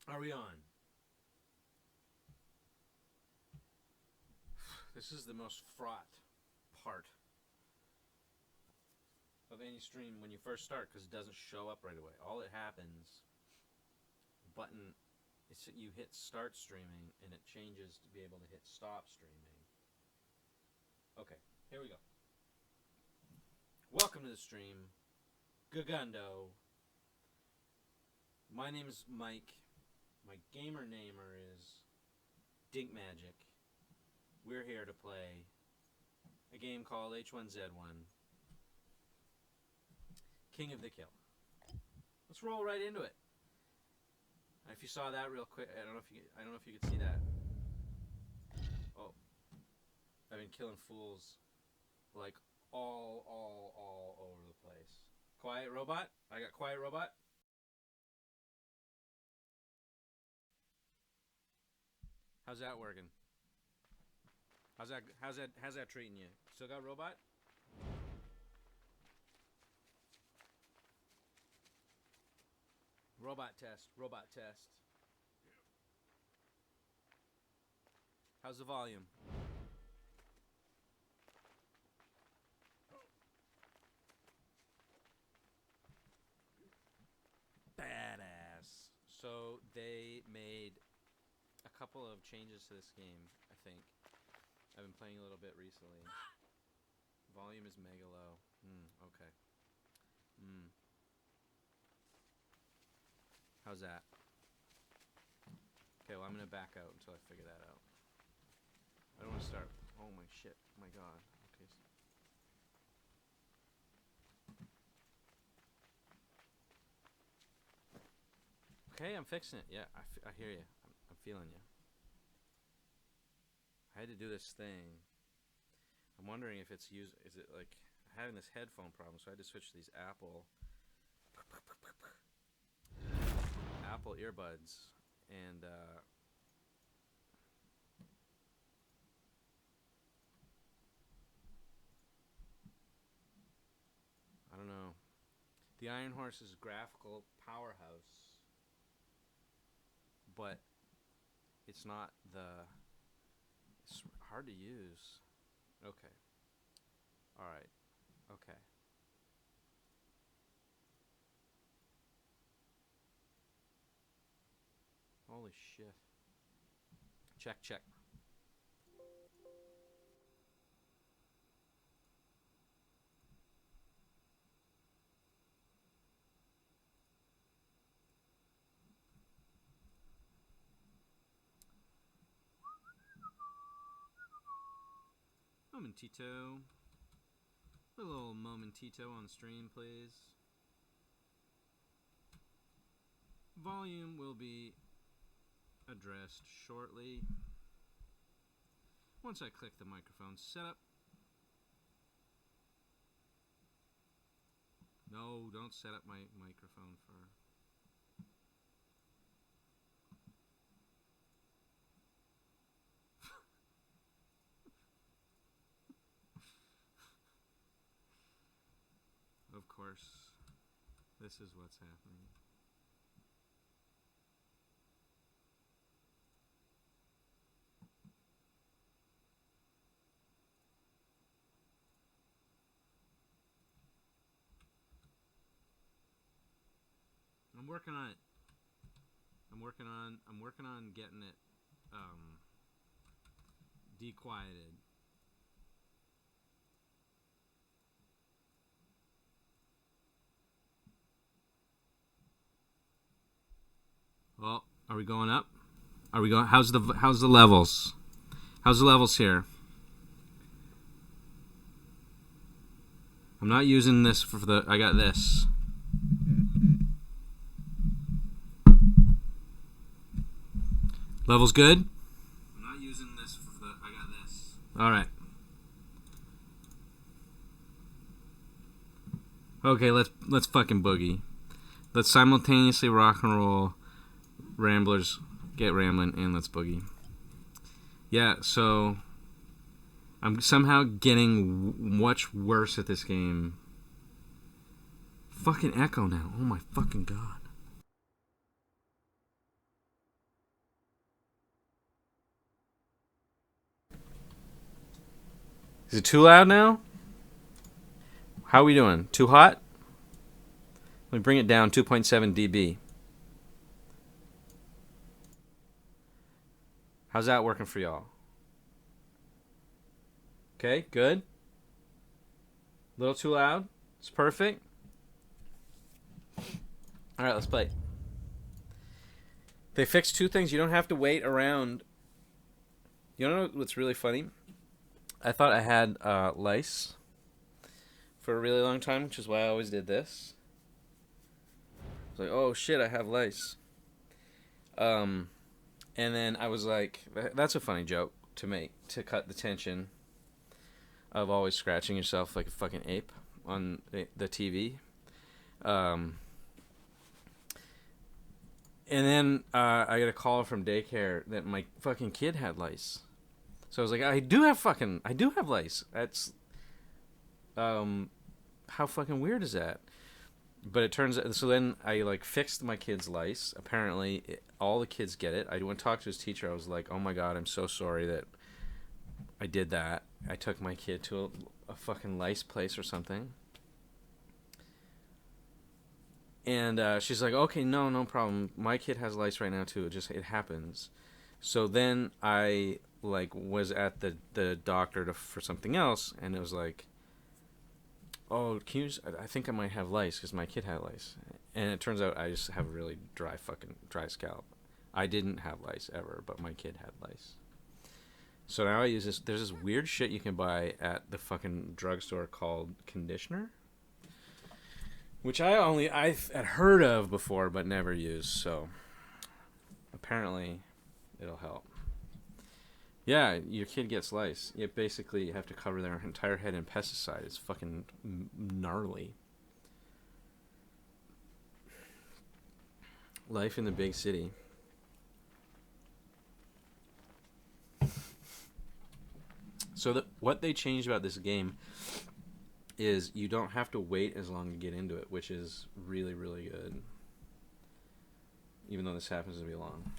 Are we on? This is the most fraught part of any stream when you first start because it doesn't show up right away. All it happens, button, you hit start streaming and it changes to be able to hit stop streaming. Okay, here we go. Welcome to the stream, Gagundo. My name is Mike. My gamer namer is Dink Magic. We're here to play a game called H1Z1, King of the Kill. Let's roll right into it. If you saw that real quick, I don't know if you could see that. Oh, I've been killing fools like all over the place. Quiet Robot. I got Quiet Robot. How's that working? How's that treating you? Still got Robot? Robot test. How's the volume? Badass. So they made a couple of changes to this game, I think. I've been playing a little bit recently. Volume is mega low. Okay. How's that? Okay, well, I'm going to back out until I figure that out. I don't want to start. Oh, my shit. Oh, my God. Okay, I'm fixing it. Yeah, I hear you. I'm feeling you. I had to do this thing. I'm wondering if is it like having this headphone problem, so I had to switch to these Apple earbuds, and I don't know. The Iron Horse is a graphical powerhouse, but it's not it's hard to use. Okay. Alright. Okay. Holy shit. Check. Momentito. A little momentito on stream, please. Volume will be addressed shortly. Once I click the microphone setup. No, don't set up my microphone for... Of course, this is what's happening. I'm working on it. I'm working on getting it dequieted. Well, are we going up? Are we going? How's the levels? How's the levels here? I'm not using this for the. I got this. Levels good? I'm not using this for the. I got this. All right. Okay, let's fucking boogie. Let's simultaneously rock and roll. Ramblers, get rambling, and let's boogie. Yeah, so I'm somehow getting much worse at this game. Fucking echo now. Oh my fucking god. Is it too loud now? How are we doing? Too hot? Let me bring it down 2.7 dB. How's that working for y'all? Okay, good. A little too loud. It's perfect. All right, let's play. They fixed two things. You don't have to wait around. You know what's really funny? I thought I had lice for a really long time, which is why I always did this. It's like, oh shit, I have lice. And then I was like, that's a funny joke to make, to cut the tension of always scratching yourself like a fucking ape on the TV. And then I got a call from daycare that my fucking kid had lice. So I was like, I do have lice. That's, how fucking weird is that? But it turns out, so then I like fixed my kid's lice. Apparently, all the kids get it. I went to talk to his teacher. I was like, oh my God, I'm so sorry that I did that. I took my kid to a fucking lice place or something. And she's like, okay, no problem. My kid has lice right now too. It happens. So then I like was at the doctor for something else, and it was like, oh, I think I might have lice because my kid had lice. And it turns out I just have a really dry scalp. I didn't have lice ever, but my kid had lice. So now I use this. There's this weird shit you can buy at the fucking drugstore called conditioner, which I've heard of before but never used. So apparently it'll help. Yeah, your kid gets lice. You basically have to cover their entire head in pesticide. It's fucking gnarly. Life in the big city. So what they changed about this game is you don't have to wait as long to get into it, which is really, really good. Even though this happens to be long.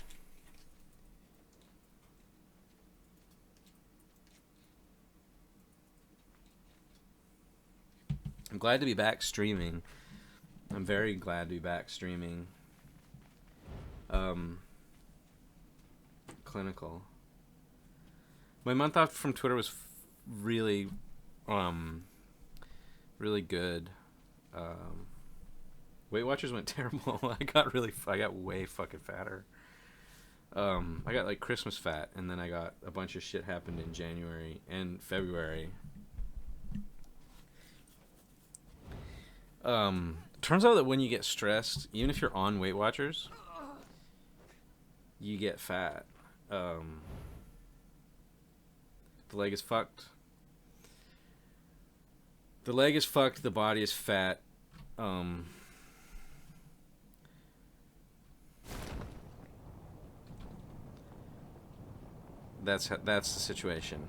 I'm glad to be back streaming. I'm very glad to be back streaming. Clinical. My month off from Twitter was really, really good. Weight Watchers went terrible. I got way fucking fatter. I got like Christmas fat, and then I got a bunch of shit happened in January and February. Turns out that when you get stressed, even if you're on Weight Watchers, you get fat. The leg is fucked. The leg is fucked. The body is fat. That's the situation.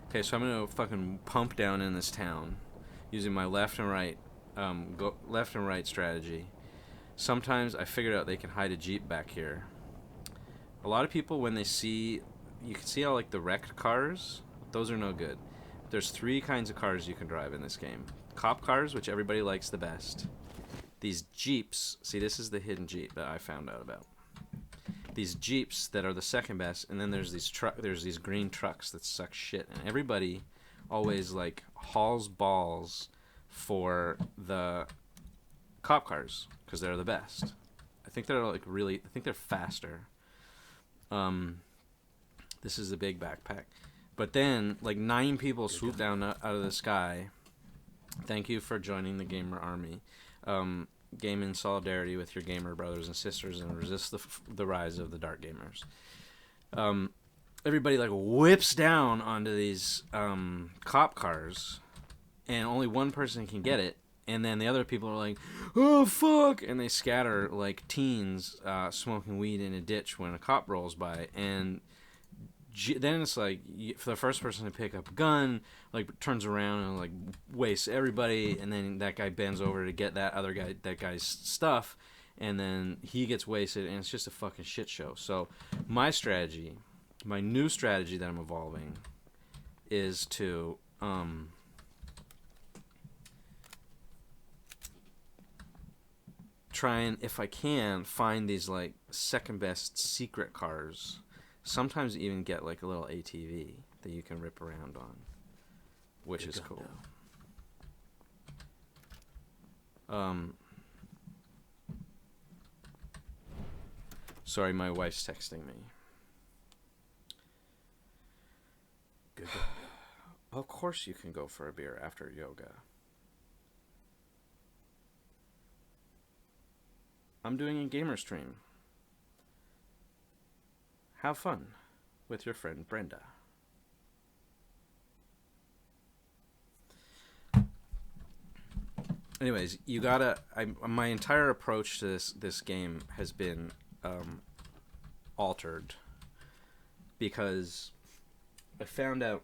Okay, so I'm gonna fucking pump down in this town using my left and right strategy. Sometimes I figured out they can hide a Jeep back here. A lot of people, when they see, you can see how like the wrecked cars, those are no good. There's 3 kinds of cars you can drive in this game. Cop cars, which everybody likes the best. These Jeeps, see, this is the hidden Jeep that I found out about. These Jeeps that are the second best, and then there's these green trucks that suck shit, and everybody always like hauls balls for the cop cars because they're the best. I think they're faster. This is a big backpack. But then, like, 9 people swoop down out of the sky. Thank you for joining the gamer army. Game in solidarity with your gamer brothers and sisters and resist the rise of the dark gamers. Everybody, like, whips down onto these cop cars, and only one person can get it. And then the other people are like, oh, fuck! And they scatter like teens smoking weed in a ditch when a cop rolls by. And then it's like, for the first person to pick up a gun, like, turns around and, like, wastes everybody. And then that guy bends over to get that guy's stuff. And then he gets wasted. And it's just a fucking shit show. So my new strategy that I'm evolving is to try and, if I can, find these like second best secret cars. Sometimes even get like a little ATV that you can rip around on, which is cool. Sorry, my wife's texting me. Good. Of course you can go for a beer after yoga. I'm doing a gamer stream. Have fun with your friend Brenda. Anyways, you gotta. My entire approach to this game has been altered because I found out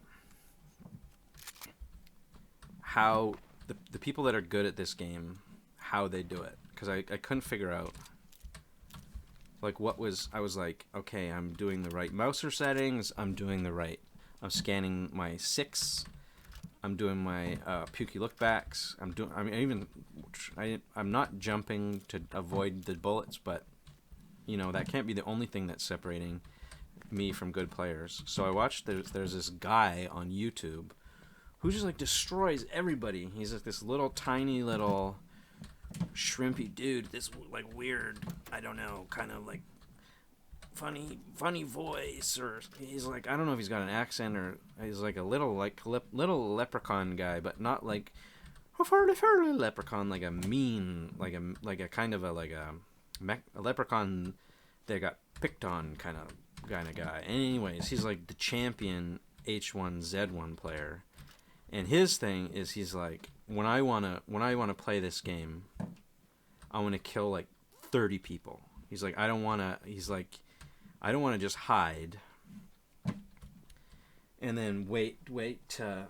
how the people that are good at this game, how they do it. Because I couldn't figure out like I was like, okay, I'm doing the right mouser settings, I'm scanning my 6, I'm doing my pukey lookbacks, I'm not jumping to avoid the bullets, but you know, that can't be the only thing that's separating me from good players. So I watched, there's this guy on YouTube who just like destroys everybody. He's like this little tiny little shrimpy dude, this like weird, I don't know, kind of like funny voice, or he's like, I don't know if he's got an accent, or he's like a little little leprechaun guy, but not like a leprechaun, like a mean, like a kind of a leprechaun that got picked on kind of guy. Anyways, he's like the champion H1Z1 player, and his thing is he's like, when I wanna play this game, I want to kill like 30 people. He's like, I don't want to just hide and then wait to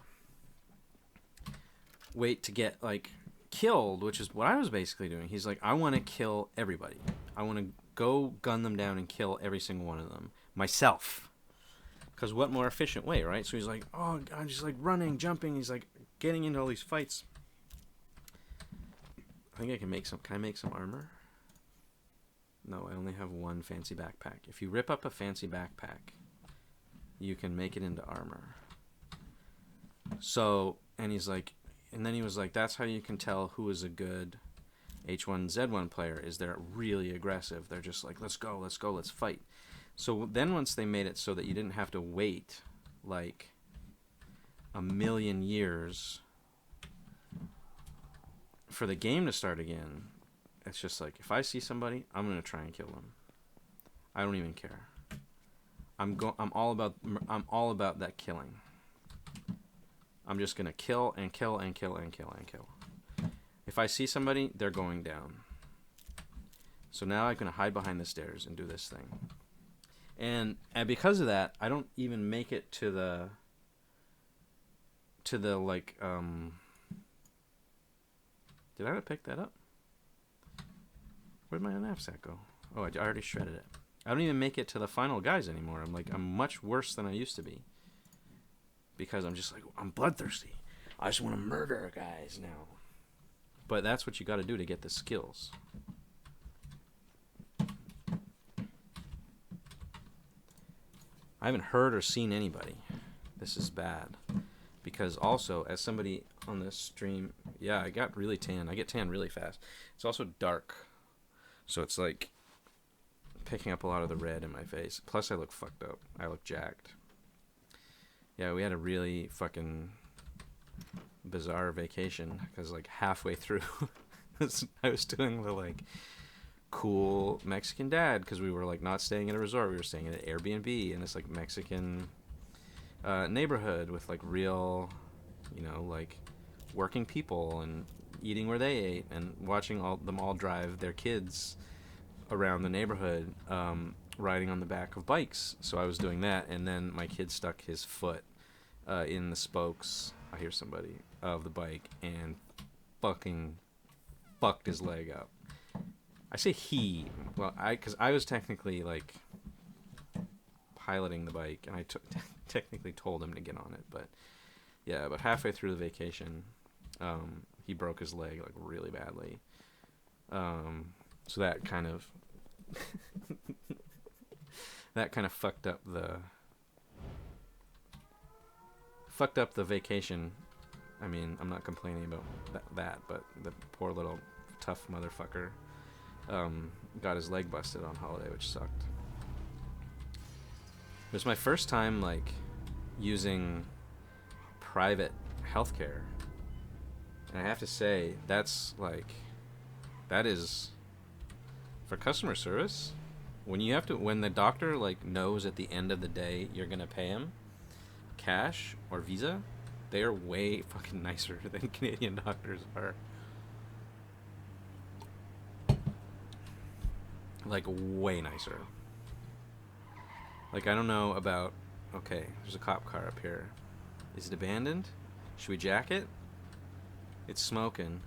get like killed, which is what I was basically doing. He's like, I want to kill everybody. I want to go gun them down and kill every single one of them myself. Because what more efficient way, right? So he's like, oh, I'm just like running, jumping. He's like getting into all these fights. I think I can make some. Can I make some armor? No, I only have one fancy backpack. If you rip up a fancy backpack, you can make it into armor. So, and he's like, and then he was like, that's how you can tell who is a good H1Z1 player, is they're really aggressive. They're just like, let's go, let's fight. So then once they made it so that you didn't have to wait like a million years for the game to start again, it's just like, if I see somebody, I'm gonna try and kill them. I don't even care. I'm all about that killing. I'm just gonna kill and kill and kill and kill and kill. If I see somebody, they're going down. So now I'm gonna hide behind the stairs and do this thing. And because of that, I don't even make it to the like did I pick that up? Where'd my knapsack go? Oh, I already shredded it. I don't even make it to the final guys anymore. I'm much worse than I used to be. Because I'm just like, I'm bloodthirsty. I just want to murder guys now. But that's what you got to do to get the skills. I haven't heard or seen anybody. This is bad. Because also, as somebody on this stream, yeah, I got really tan. I get tan really fast. It's also dark. So it's like picking up a lot of the red in my face. Plus I look fucked up. I look jacked. Yeah, we had a really fucking bizarre vacation. Because like halfway through, I was doing the like cool Mexican dad. Because we were like not staying at a resort. We were staying at an Airbnb in this like Mexican neighborhood with like real, you know, like working people and eating where they ate and watching them all drive their kids around the neighborhood, riding on the back of bikes. So I was doing that, and then my kid stuck his foot in the spokes, I hear somebody, of the bike and fucking fucked his leg up. I say he, well, because I was technically like piloting the bike, and I technically told him to get on it, but Yeah, but halfway through the vacation, he broke his leg like really badly. So that kind of fucked up the vacation. I mean, I'm not complaining about that, but the poor little tough motherfucker got his leg busted on holiday, which sucked. It was my first time like using private healthcare, and I have to say that is for customer service. When the doctor like knows at the end of the day you're gonna pay him cash or Visa, they are way fucking nicer than Canadian doctors are. Like way nicer. Like I don't know about. Okay, there's a cop car up here. Is it abandoned? Should we jack it? It's smoking.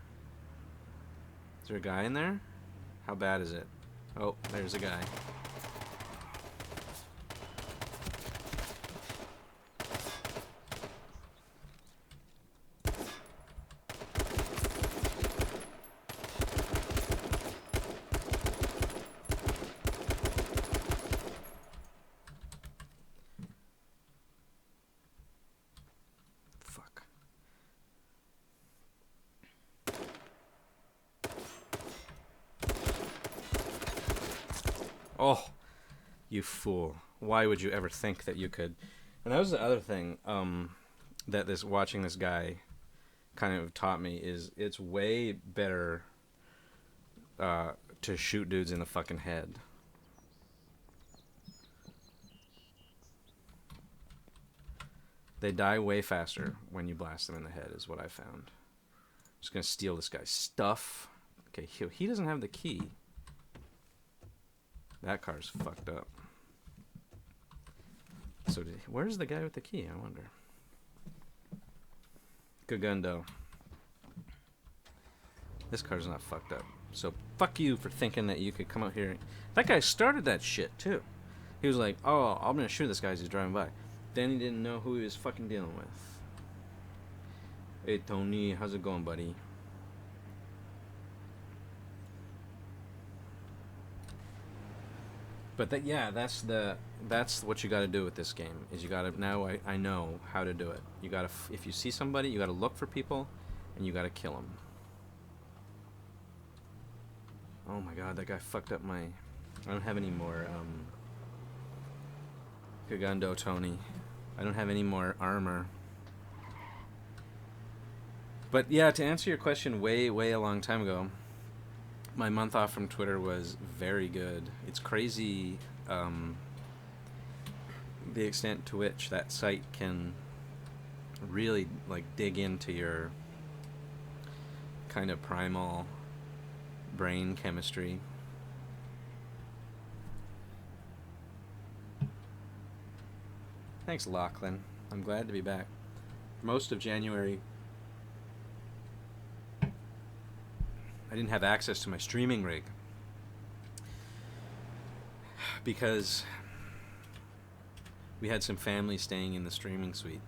Is there a guy in there? How bad is it? Oh, there's a guy. Fuck. Oh, you fool. Why would you ever think that you could? And that was the other thing that watching this guy kind of taught me is it's way better to shoot dudes in the fucking head. They die way faster when you blast them in the head, is what I found. I'm just gonna steal this guy's stuff. Okay, he doesn't have the key. That car's fucked up. So where's the guy with the key, I wonder? Good gun, though. This car's not fucked up. So fuck you for thinking that you could come out here. That guy started that shit, too. He was like, oh, I'm gonna shoot this guy as he's driving by. Then he didn't know who he was fucking dealing with. Hey, Tony, how's it going, buddy? But that's what you got to do with this game. Is you got to now I know how to do it. You got to if you see somebody, you got to look for people, and you got to kill them. Oh my god, that guy fucked up my. I don't have any more. Kagando Tony. I don't have any more armor. But yeah, to answer your question, way a long time ago. My month off from Twitter was very good. It's crazy the extent to which that site can really like dig into your kind of primal brain chemistry. Thanks, Lachlan. I'm glad to be back. Most of January I didn't have access to my streaming rig because we had some family staying in the streaming suite,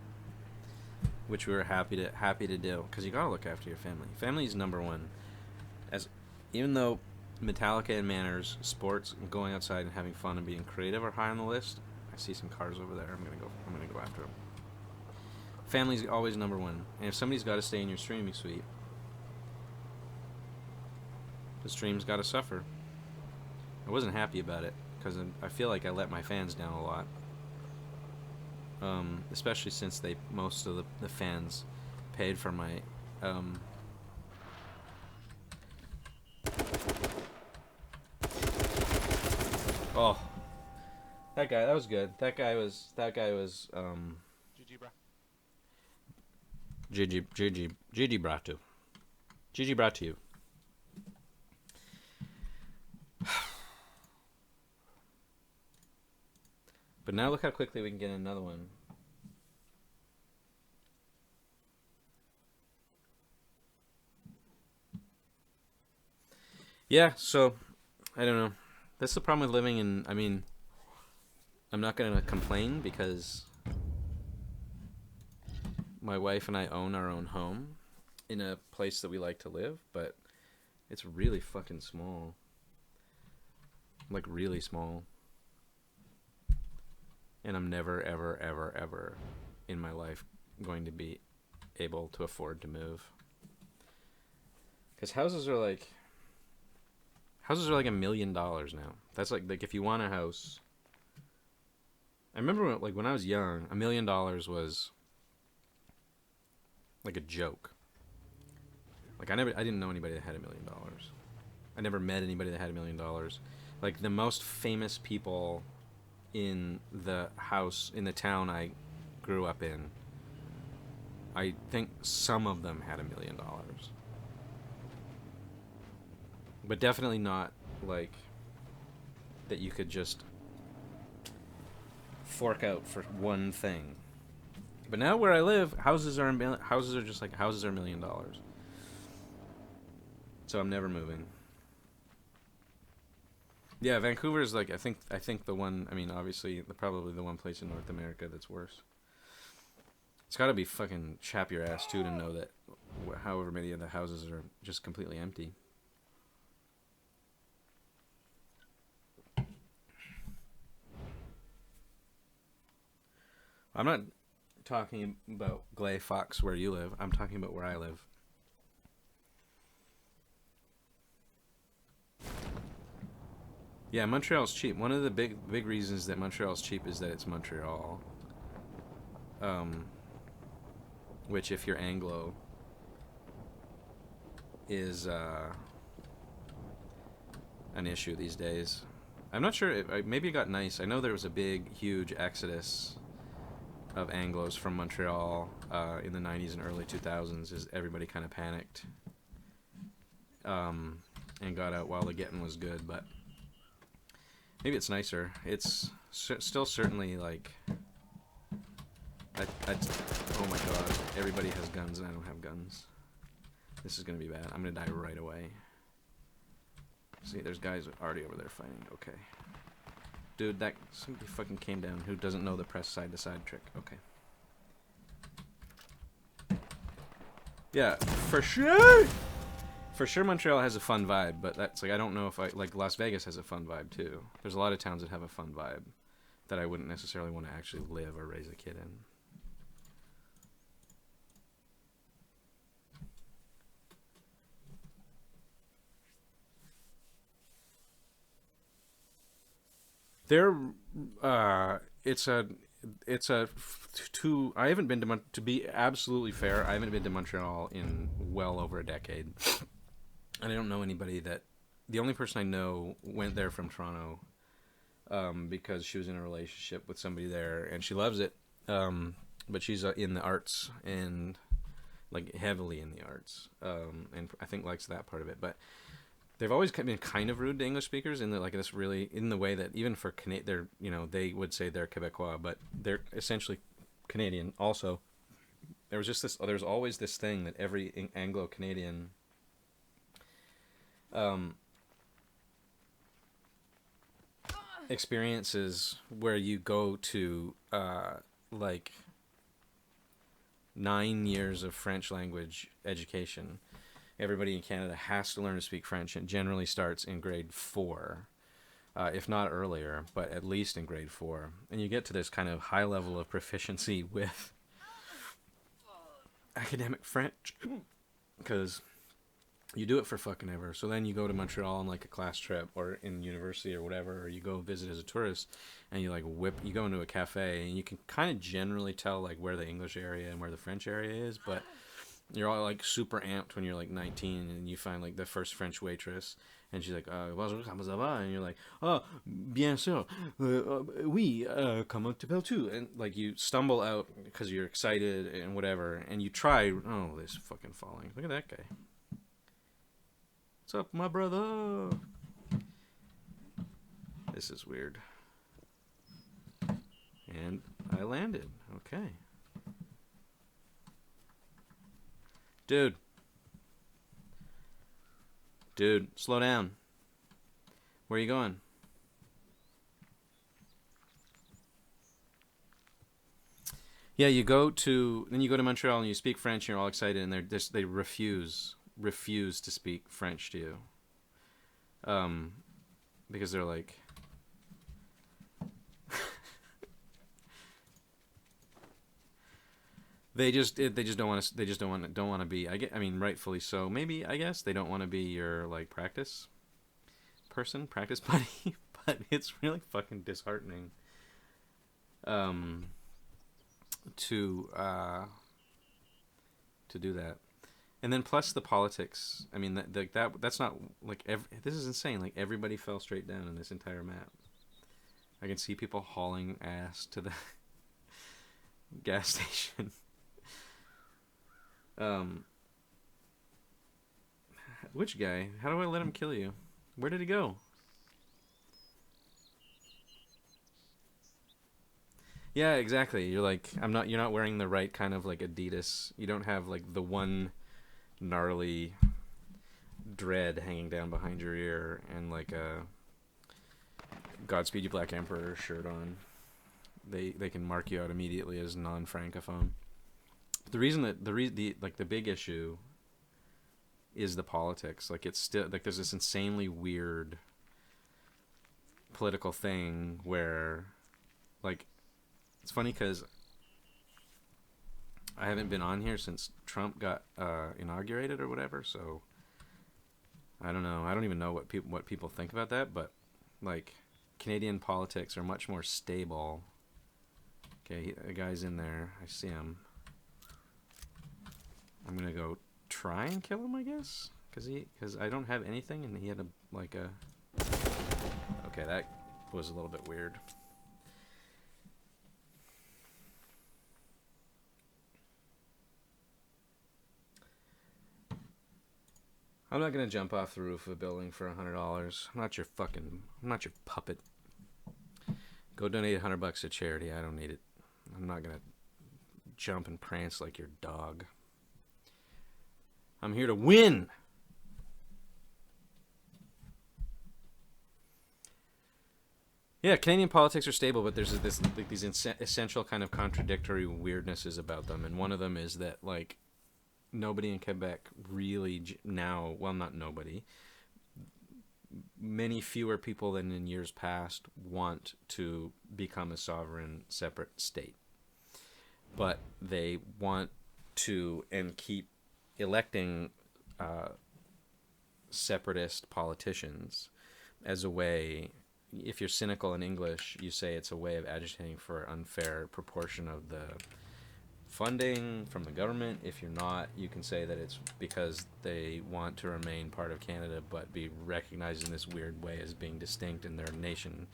which we were happy to do because you gotta look after your family. Family is number one. As even though Metallica and manners, sports, and going outside and having fun and being creative are high on the list, I see some cars over there. I'm gonna go after them. Family's always number one, and if somebody's got to stay in your streaming suite, the stream's got to suffer. I wasn't happy about it because I feel like I let my fans down a lot. Especially since most of the fans paid for my Oh, that was good. That guy was GG, bro. GG bratu. GG brought to you. But now look how quickly we can get another one. Yeah, so I don't know. That's the problem with living in. I mean, I'm not gonna complain because my wife and I own our own home in a place that we like to live, but it's really fucking small. Like, really small. And I'm never, ever, ever, ever in my life going to be able to afford to move. Because houses are like $1 million now. That's like if you want a house. I remember when I was young, $1 million was like a joke. Like I didn't know anybody that had $1 million. I never met anybody that had $1 million. Like the most famous people in the town I grew up in, I think some of them had $1 million. But definitely not like that you could just fork out for one thing. But now where I live, houses are $1 million. So I'm never moving. Yeah, Vancouver is like I think the one. I mean, obviously, probably the one place in North America that's worse. It's got to be fucking chap your ass too to know that however many of the houses are just completely empty. I'm not talking about Gley Fox where you live. I'm talking about where I live. Yeah, Montreal's cheap. One of the big reasons that Montreal's cheap is that it's Montreal. Which, if you're Anglo, is an issue these days. I'm not sure. Maybe it got nice. I know there was a big, huge exodus of Anglos from Montreal in the 90s and early 2000s as everybody kind of panicked and got out while the getting was good, but maybe it's nicer. It's still certainly like oh my god, everybody has guns and I don't have guns. This is gonna be bad. I'm gonna die right away. See, there's guys already over there fighting. Okay. Dude, somebody fucking came down who doesn't know the press side to side trick. Okay. Yeah, for sure! For sure Montreal has a fun vibe, but that's like, I don't know if like Las Vegas has a fun vibe too. There's a lot of towns that have a fun vibe that I wouldn't necessarily want to actually live or raise a kid in. I haven't been to be absolutely fair, I haven't been to Montreal in well over a decade. And I don't know anybody the only person I know went there from Toronto because she was in a relationship with somebody there and she loves it. But she's in the arts and like heavily in the arts. And I think likes that part of it. But they've always been kind of rude to English speakers in the way that even for they would say they're Quebecois, but they're essentially Canadian. Also, there's always this thing that every Anglo-Canadian experiences where you go to like 9 years of French language education. Everybody in Canada has to learn to speak French. It generally starts in grade 4, if not earlier, but at least in grade 4. And you get to this kind of high level of proficiency with academic French because you do it for fucking ever. So then you go to Montreal on like a class trip or in university or whatever, or you go visit as a tourist and you you go into a cafe and you can kind of generally tell like where the English area and where the French area is, but you're all like super amped when you're like 19 and you find like the first French waitress and she's like, bonjour, comment ça va? And you're like, oh, bien sûr, oui, comment t'appelles-tu? And like you stumble out because you're excited and whatever, and you try, oh, this fucking falling. Look at that guy. What's up, my brother? This is weird. And I landed. Okay. Dude, slow down. Where are you going? Yeah, you go to Montreal and you speak French and you're all excited and they refuse to speak French to you. Because they're like they just don't want to be, I mean rightfully so. Maybe, I guess they don't want to be your like practice buddy, but it's really fucking disheartening. To do that, and then plus the politics. I mean that's not like this is insane. Like everybody fell straight down in this entire map. I can see people hauling ass to the gas station. Which guy? How do I let him kill you? Where did he go? Yeah, exactly. You're like, you're not wearing the right kind of like Adidas. You don't have like the one gnarly dread hanging down behind your ear and like a Godspeed You Black Emperor shirt on. They can mark you out immediately as non-francophone. The reason that the big issue is the politics. Like it's still like there's this insanely weird political thing where like it's funny because I haven't been on here since Trump got inaugurated or whatever, so I don't know. I don't even know what people think about that, but like Canadian politics are much more stable. Okay, a guy's in there. I see him. I'm gonna go try and kill him, I guess, because I don't have anything, and he had a. Okay, that was a little bit weird. I'm not gonna jump off the roof of a building for $100. I'm not your puppet. Go donate $100 to charity. I don't need it. I'm not gonna jump and prance like your dog. I'm here to win. Yeah, Canadian politics are stable, but there's these essential kind of contradictory weirdnesses about them, and one of them is that like nobody in Quebec really now, well, not nobody, many fewer people than in years past want to become a sovereign separate state, but they want to and keep electing separatist politicians as a way. If you're cynical in English, you say it's a way of agitating for unfair proportion of the funding from the government. If you're not, you can say that it's because they want to remain part of Canada but be recognized in this weird way as being distinct in their nation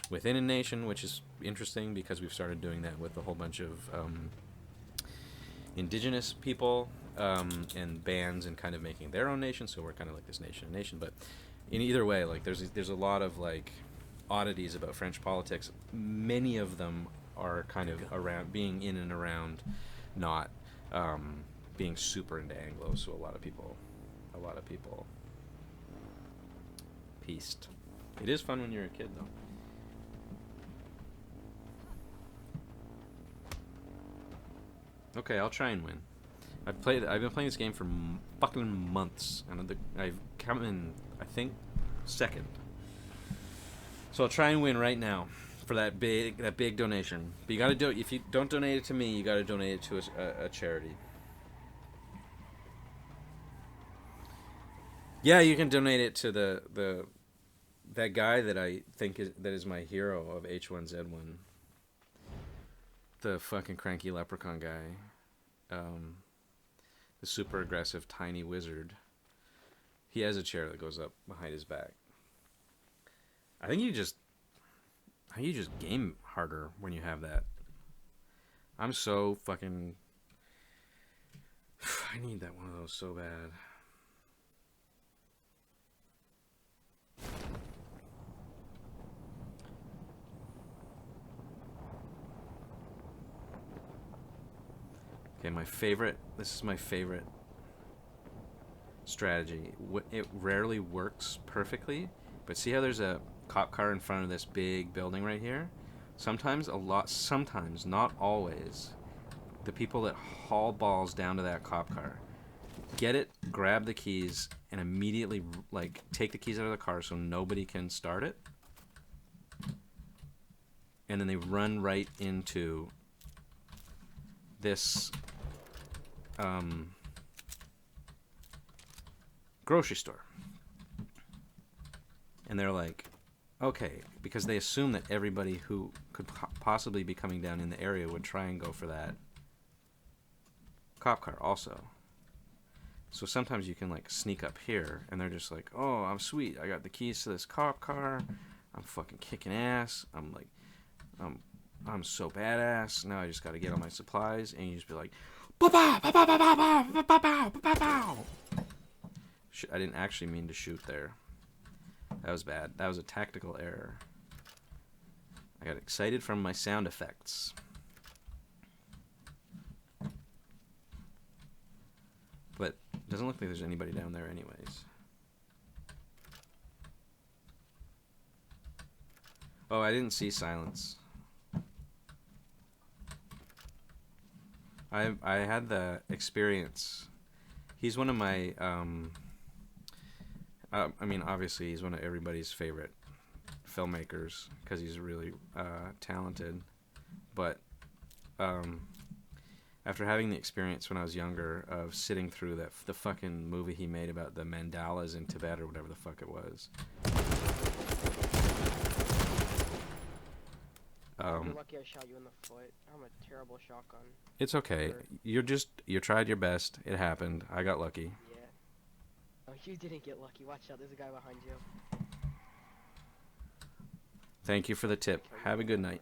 within a nation, which is interesting because we've started doing that with a whole bunch of indigenous people and bands and kind of making their own nation, so we're kind of like this nation. But in either way, like there's a lot of like oddities about French politics. Many of them are kind of around being in and around not being super into Anglo, so a lot of people pieced. It is fun when you're a kid though. Okay, I'll try and win. I've been playing this game for fucking months, and I've come in, I think, second. So I'll try and win right now for that big donation. But you gotta do it. If you don't donate it to me, you gotta donate it to a charity. Yeah, you can donate it to that guy that I think is my hero of H1Z1. The fucking cranky leprechaun guy. The super aggressive tiny wizard. He has a chair that goes up behind his back. I think you just game harder when you have that. I'm so fucking... I need that one of those so bad. Okay, this is my favorite strategy. It rarely works perfectly, but see how there's a cop car in front of this big building right here? Sometimes, not always, the people that haul balls down to that cop car get it, grab the keys, and immediately like take the keys out of the car so nobody can start it, and then they run right into this grocery store. And they're like, okay, because they assume that everybody who could possibly be coming down in the area would try and go for that cop car also. So sometimes you can like sneak up here, and they're just like, oh, I'm sweet, I got the keys to this cop car, I'm fucking kicking ass, I'm so badass, now I just gotta get all my supplies, and you just be like, ba-bow, ba-bow, ba-bow, ba-bow, ba-bow, ba-bow. I didn't actually mean to shoot there. That was bad. That was a tactical error. I got excited from my sound effects. But it doesn't look like there's anybody down there anyways. Oh, I didn't see Silence. I had the experience. He's one of my I mean, obviously, he's one of everybody's favorite filmmakers because he's really talented. But after having the experience when I was younger of sitting through the fucking movie he made about the mandalas in Tibet or whatever the fuck it was. You're lucky I shot you in the foot. I'm a terrible shotgun. It's okay. You tried your best. It happened. I got lucky. Yeah. Oh, you didn't get lucky. Watch out. There's a guy behind you. Thank you for the tip. Have a good night.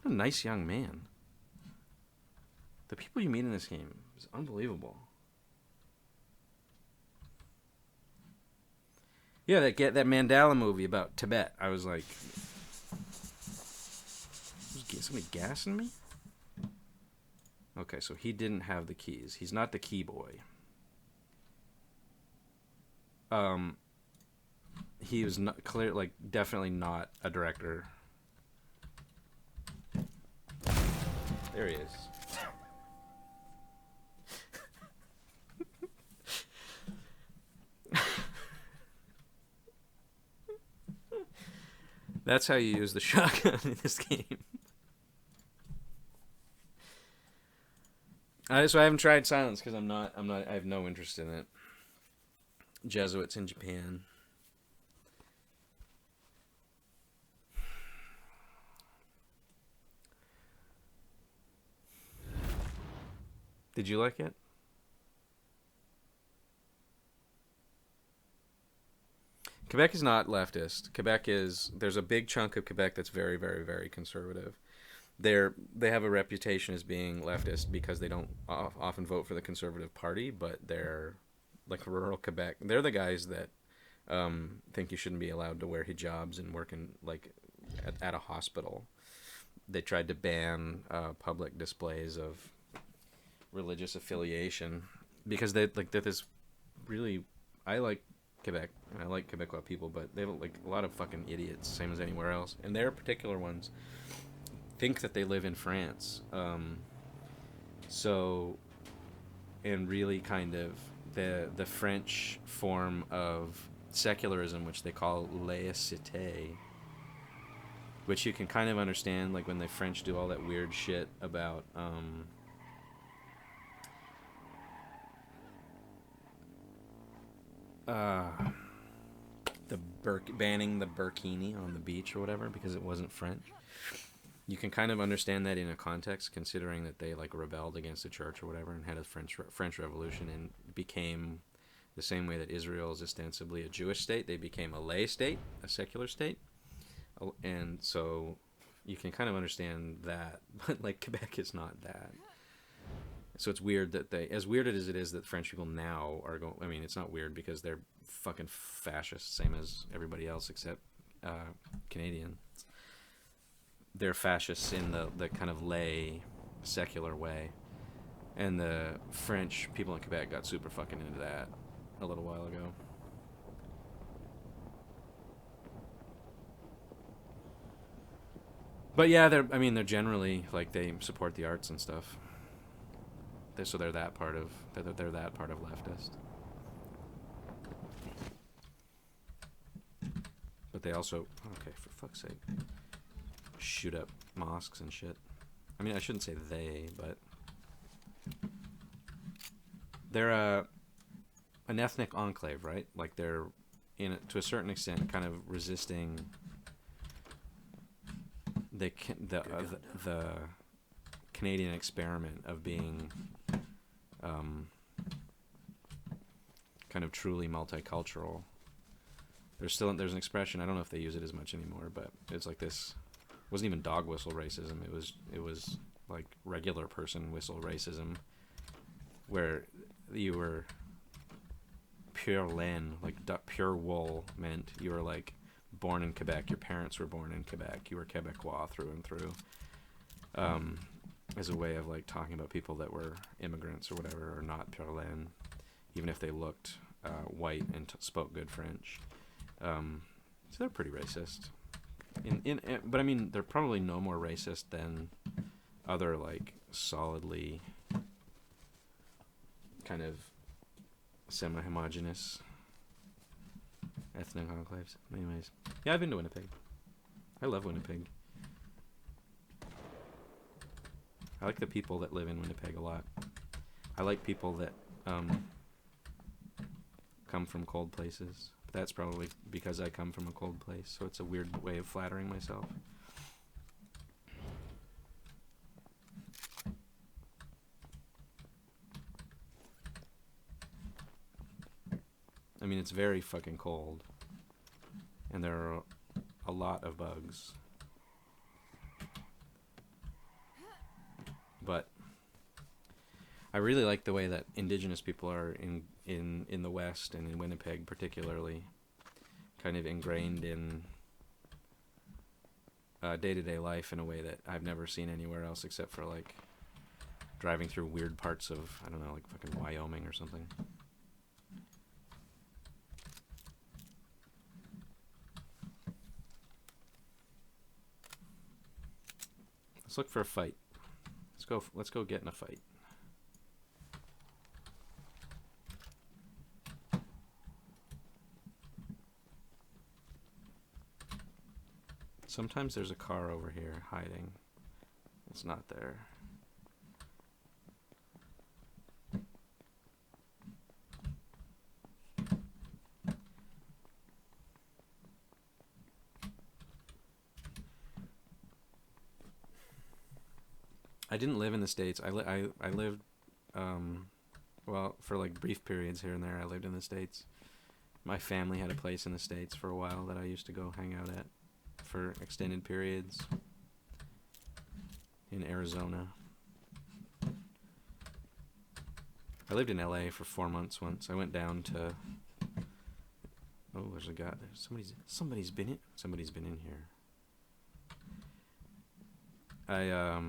What a nice young man. The people you meet in this game is unbelievable. Yeah, that Mandala movie about Tibet. I was like, is somebody gassing me? Okay, so he didn't have the keys. He's not the key boy. He was not clear, like definitely not a director. There he is. That's how you use the shotgun in this game. So I haven't tried Silence because I have no interest in it. Jesuits in Japan. Did you like it? Quebec is not leftist. There's a big chunk of Quebec that's very, very, very conservative. They have a reputation as being leftist because they don't often vote for the Conservative Party, but they're like rural Quebec. They're the guys that think you shouldn't be allowed to wear hijabs and work in like at a hospital. They tried to ban public displays of religious affiliation because they're this really. I like Quebec, and I like Quebecois people, but they have like a lot of fucking idiots, same as anywhere else. And their particular ones think that they live in France. And really kind of the French form of secularism, which they call laïcité, which you can kind of understand, like when the French do all that weird shit about banning the burkini on the beach or whatever because it wasn't French. You can kind of understand that in a context, considering that they like rebelled against the church or whatever and had a French Revolution and became the same way that Israel is ostensibly a Jewish state. They became a lay state, a secular state, and so you can kind of understand that. But like Quebec is not that. So it's weird that as weird as it is that French people now are going. I mean, it's not weird because they're fucking fascist, same as everybody else except Canadian. They're fascists in the kind of lay, secular way. And the French people in Quebec got super fucking into that a little while ago. But yeah, they're generally like they support the arts and stuff. So they're that part of leftist. But they also, okay, for fuck's sake, shoot up mosques and shit. I mean, I shouldn't say they, but they're an ethnic enclave, right? Like they're to a certain extent kind of resisting the Canadian experiment of being kind of truly multicultural. There's an expression, I don't know if they use it as much anymore, but it's like this. It wasn't even dog whistle racism. It was like regular person whistle racism, where you were pure laine, like pure wool meant you were like born in Quebec. Your parents were born in Quebec. You were Quebecois through and through. As a way of like talking about people that were immigrants or whatever, or not pure laine, even if they looked white and spoke good French. So they're pretty racist. But I mean, they're probably no more racist than other like solidly kind of semi-homogenous ethnic enclaves. Anyways, yeah, I've been to Winnipeg. I love Winnipeg. I like the people that live in Winnipeg a lot. I like people that come from cold places. But that's probably because I come from a cold place, so it's a weird way of flattering myself. I mean, it's very fucking cold. And there are a lot of bugs. But I really like the way that Indigenous people are in the West and in Winnipeg particularly kind of ingrained in day-to-day life in a way that I've never seen anywhere else except for like driving through weird parts of, I don't know, like fucking Wyoming or something. Let's look for a fight. Let's go get in a fight. Sometimes there's a car over here hiding. It's not there. I didn't live in the States. I lived, well, for like brief periods here and there, I lived in the States. My family had a place in the States for a while that I used to go hang out at for extended periods in Arizona. I lived in LA for 4 months once. I went down to, oh, there's a guy. Somebody's been in here. I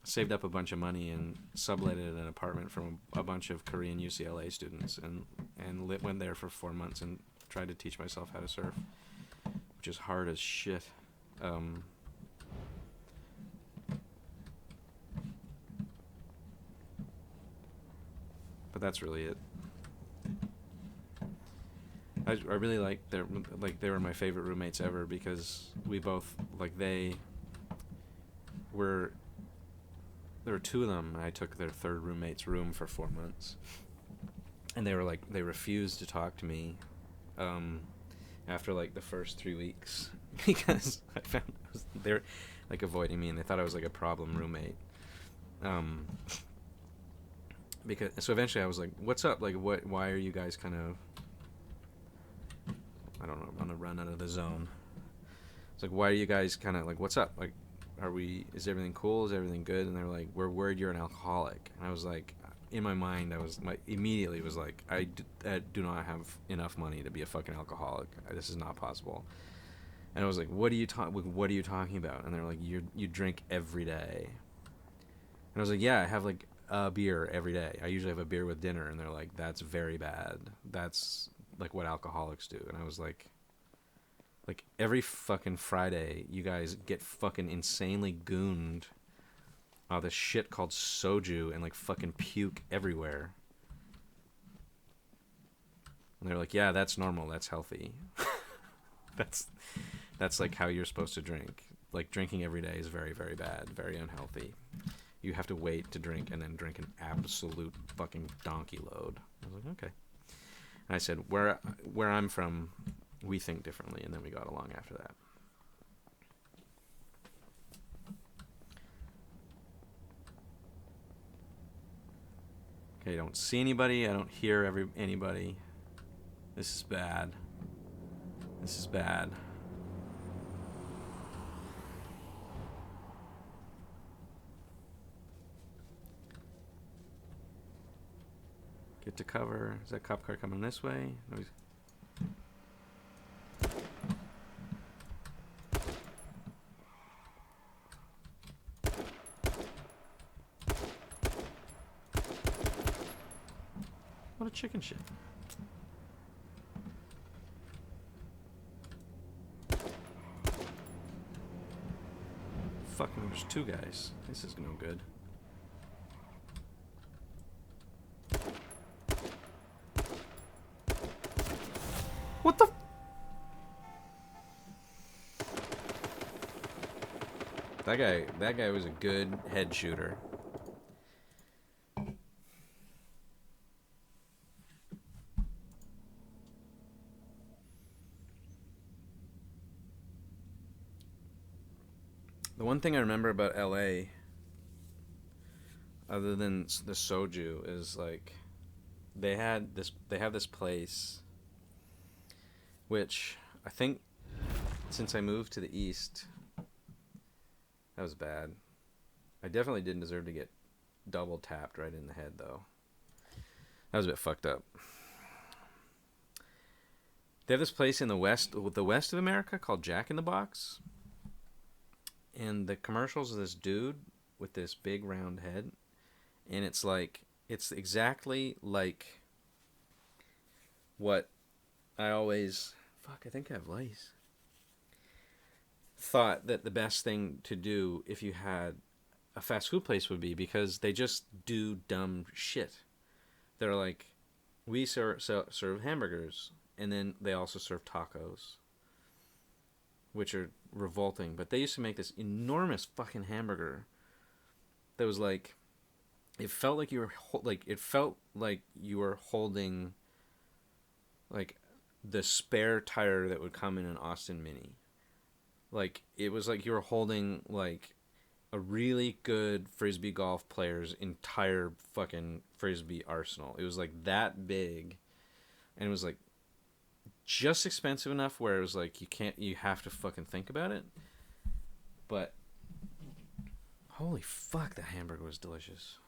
saved up a bunch of money and subletted an apartment from a bunch of Korean UCLA students and went there for 4 months and tried to teach myself how to surf, which is hard as shit. But that's really it. I really they were my favorite roommates ever because we both, like, there were two of them, and I took their third roommate's room for 4 months. And they refused to talk to me after like the first 3 weeks because I found they're like avoiding me and they thought I was like a problem roommate. So eventually I was like, "What's up? Like, why are you guys kind of, I don't know, on a run out of the zone?" It's like, "Why are you guys kind of like, what's up? Like, is everything cool? Is everything good?" And they're like, "We're worried you're an alcoholic." And I was like, in my mind, immediately was like, I do not have enough money to be a fucking alcoholic. This is not possible. And I was like, what are you talking about? And they're like, you drink every day. And I was like, yeah, I have like a beer every day. I usually have a beer with dinner. And they're like, that's very bad. That's like what alcoholics do. And I was like, Like every fucking Friday, you guys get fucking insanely gooned on this shit called soju and like fucking puke everywhere. And they're like, yeah, that's normal. That's healthy. That's like how you're supposed to drink. Like drinking every day is very, very bad, very unhealthy. You have to wait to drink and then drink an absolute fucking donkey load. I was like, okay. And I said, where I'm from, we think differently, and then we got along after that. Okay, I don't see anybody. I don't hear anybody. This is bad. This is bad. Get to cover. Is that cop car coming this way? No, he's... What a chicken shit. Fucking, there's two guys. This is no good. What the? That guy was a good head shooter. The one thing I remember about LA, other than the soju, is like they have this place, which I think since I moved to the east, that was bad. I definitely didn't deserve to get double tapped right in the head though. That was a bit fucked up. They have this place in the west of America called Jack in the Box. And the commercials of this dude with this big round head, and it's exactly like what I always I think I have lice. Thought that the best thing to do if you had a fast food place would be, because they just do dumb shit. They're like, we serve hamburgers, and then they also serve tacos, which are revolting. But they used to make this enormous fucking hamburger that was like, it felt like you were holding like the spare tire that would come in an Austin Mini. Like it was like you were holding like a really good frisbee golf player's entire fucking frisbee arsenal. It was like that big, and it was like just expensive enough where it was like you have to fucking think about it. But holy fuck, that hamburger was delicious.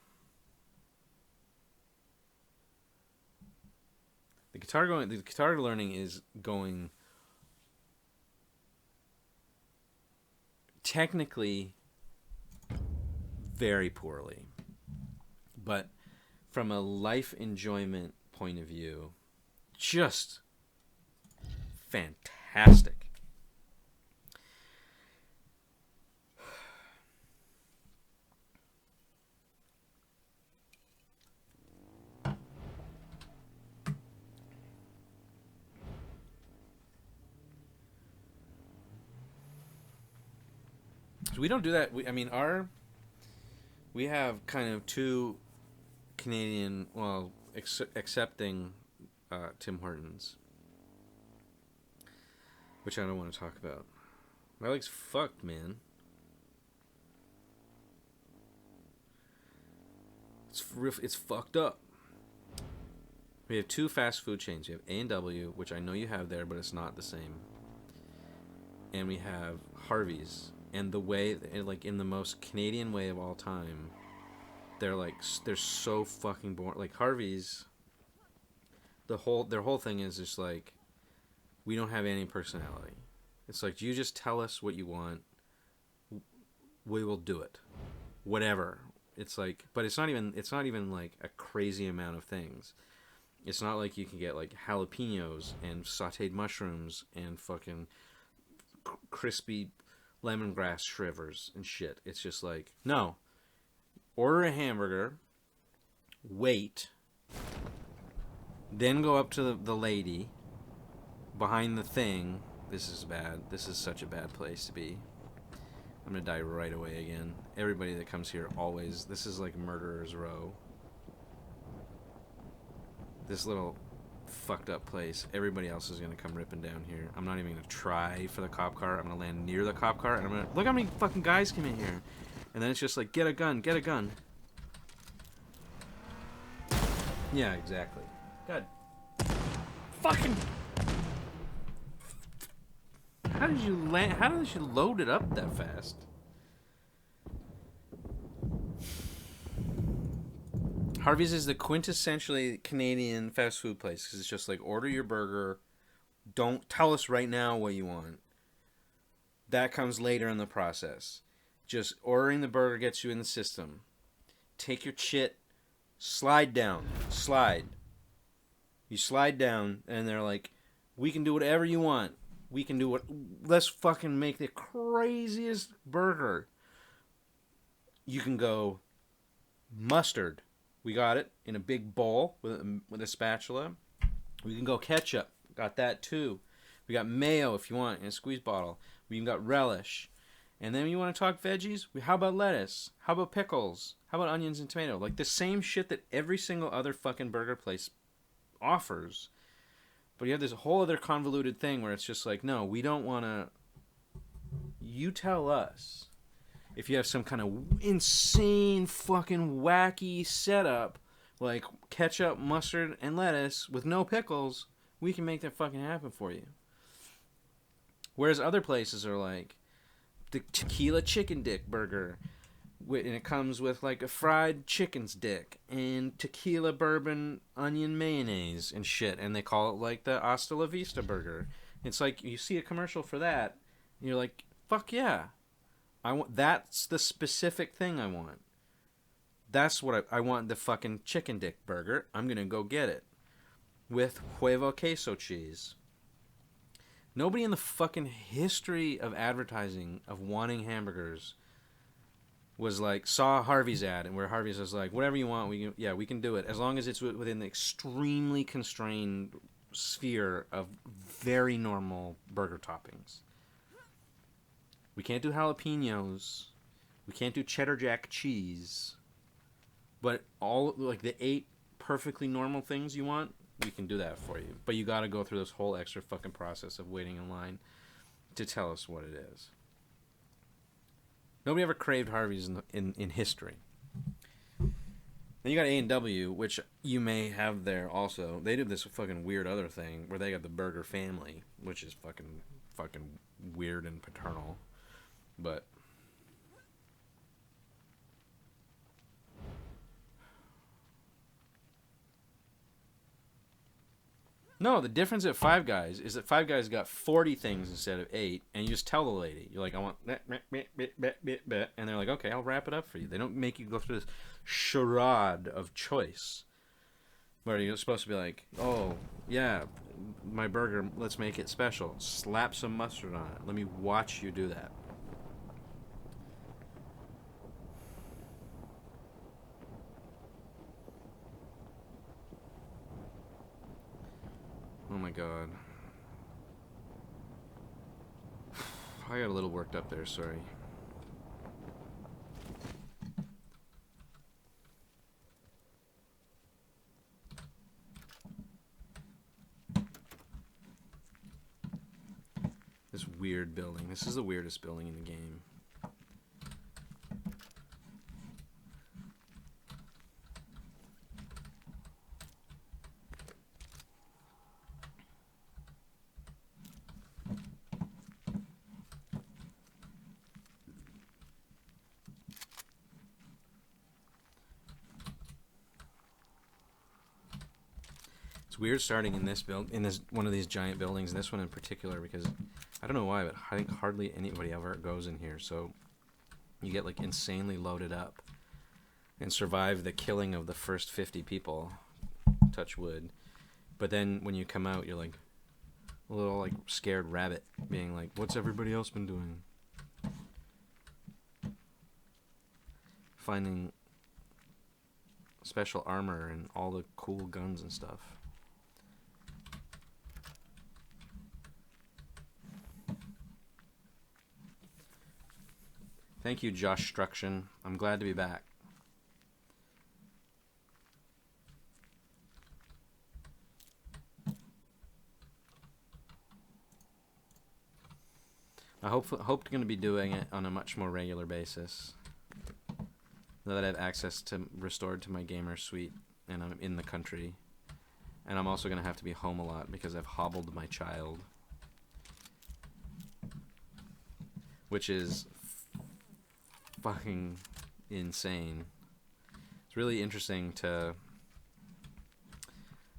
The guitar learning is going technically very poorly, but from a life enjoyment point of view, just fantastic. So we don't do that. We have kind of two Canadian, well, accepting Tim Hortons, which I don't want to talk about. My leg's fucked, man. It's fucked up. We have two fast food chains. We have A&W, which I know you have there, but it's not the same. And we have Harvey's. And the way, like in the most Canadian way of all time, they're so fucking boring. Like Harvey's, their whole thing is just like, we don't have any personality. It's like, you just tell us what you want, we will do it, whatever. It's like, but it's not even like a crazy amount of things. It's not like you can get like jalapenos and sautéed mushrooms and fucking crispy lemongrass shrivers and shit. It's just like, no. Order a hamburger, wait, then go up to the lady behind the thing. This is bad. This is such a bad place to be. I'm gonna die right away again. Everybody that comes here always... This is like Murderer's Row. This little fucked up place. Everybody else is gonna come ripping down here. I'm not even gonna try for the cop car. I'm gonna land near the cop car and I'm gonna... Look how many fucking guys come in here. And then it's just like, get a gun, get a gun. Yeah, exactly. God. Fucking... How did you land? How did you load it up that fast? Harvey's is the quintessentially Canadian fast food place because it's just like order your burger. Don't tell us right now what you want. That comes later in the process. Just ordering the burger gets you in the system. Take your shit, slide down, slide. You slide down, and they're like, "We can do whatever you want. We can do what. Let's fucking make the craziest burger." You can go mustard. We got it in a big bowl with a spatula. We can go ketchup. Got that too. We got mayo if you want in a squeeze bottle. We got relish. And then you want to talk veggies? How about lettuce? How about pickles? How about onions and tomato? Like the same shit that every single other fucking burger place offers. But you have this whole other convoluted thing where it's just like, no, we don't want to... You tell us if you have some kind of insane fucking wacky setup like ketchup, mustard, and lettuce with no pickles, we can make that fucking happen for you. Whereas other places are like the tequila chicken dick burger, and it comes with like a fried chicken's dick and tequila bourbon onion mayonnaise and shit, and they call it like the Hasta La Vista burger. It's like you see a commercial for that, and you're like, fuck yeah, I want. That's the specific thing I want. That's what I want. The fucking chicken dick burger. I'm gonna go get it with huevo queso cheese. Nobody in the fucking history of advertising of wanting hamburgers was like, saw Harvey's ad, and where Harvey's was like, whatever you want, we can do it, as long as it's within the extremely constrained sphere of very normal burger toppings. We can't do jalapenos, we can't do cheddar jack cheese, but all like the 8 perfectly normal things you want, we can do that for you. But you got to go through this whole extra fucking process of waiting in line to tell us what it is. Nobody ever craved Harvey's in history. Then you got A&W, which you may have there also. They did this fucking weird other thing where they got the burger family, which is fucking weird and paternal. But no, the difference at Five Guys is that Five Guys got 40 things instead of 8, and you just tell the lady, you're like, I want that, and they're like, okay, I'll wrap it up for you. They don't make you go through this charade of choice where you're supposed to be like, oh, yeah, my burger, let's make it special. Slap some mustard on it. Let me watch you do that. Oh my god. I got a little worked up there, sorry. This weird building. This is the weirdest building in the game. Weird starting in this one of these giant buildings, and this one in particular, because I don't know why, but I think hardly anybody ever goes in here, so you get like insanely loaded up and survive the killing of the first 50 people, touch wood, but then when you come out you're like, A little like scared rabbit being like, what's everybody else been doing? Finding special armor and all the cool guns and stuff. Thank you, Josh Struction. I'm glad to be back. I hope going to be doing it on a much more regular basis. Now that I have access to restored to my gamer suite and I'm in the country. And I'm also going to have to be home a lot because I've hobbled my child. Which is fucking insane. It's really interesting to,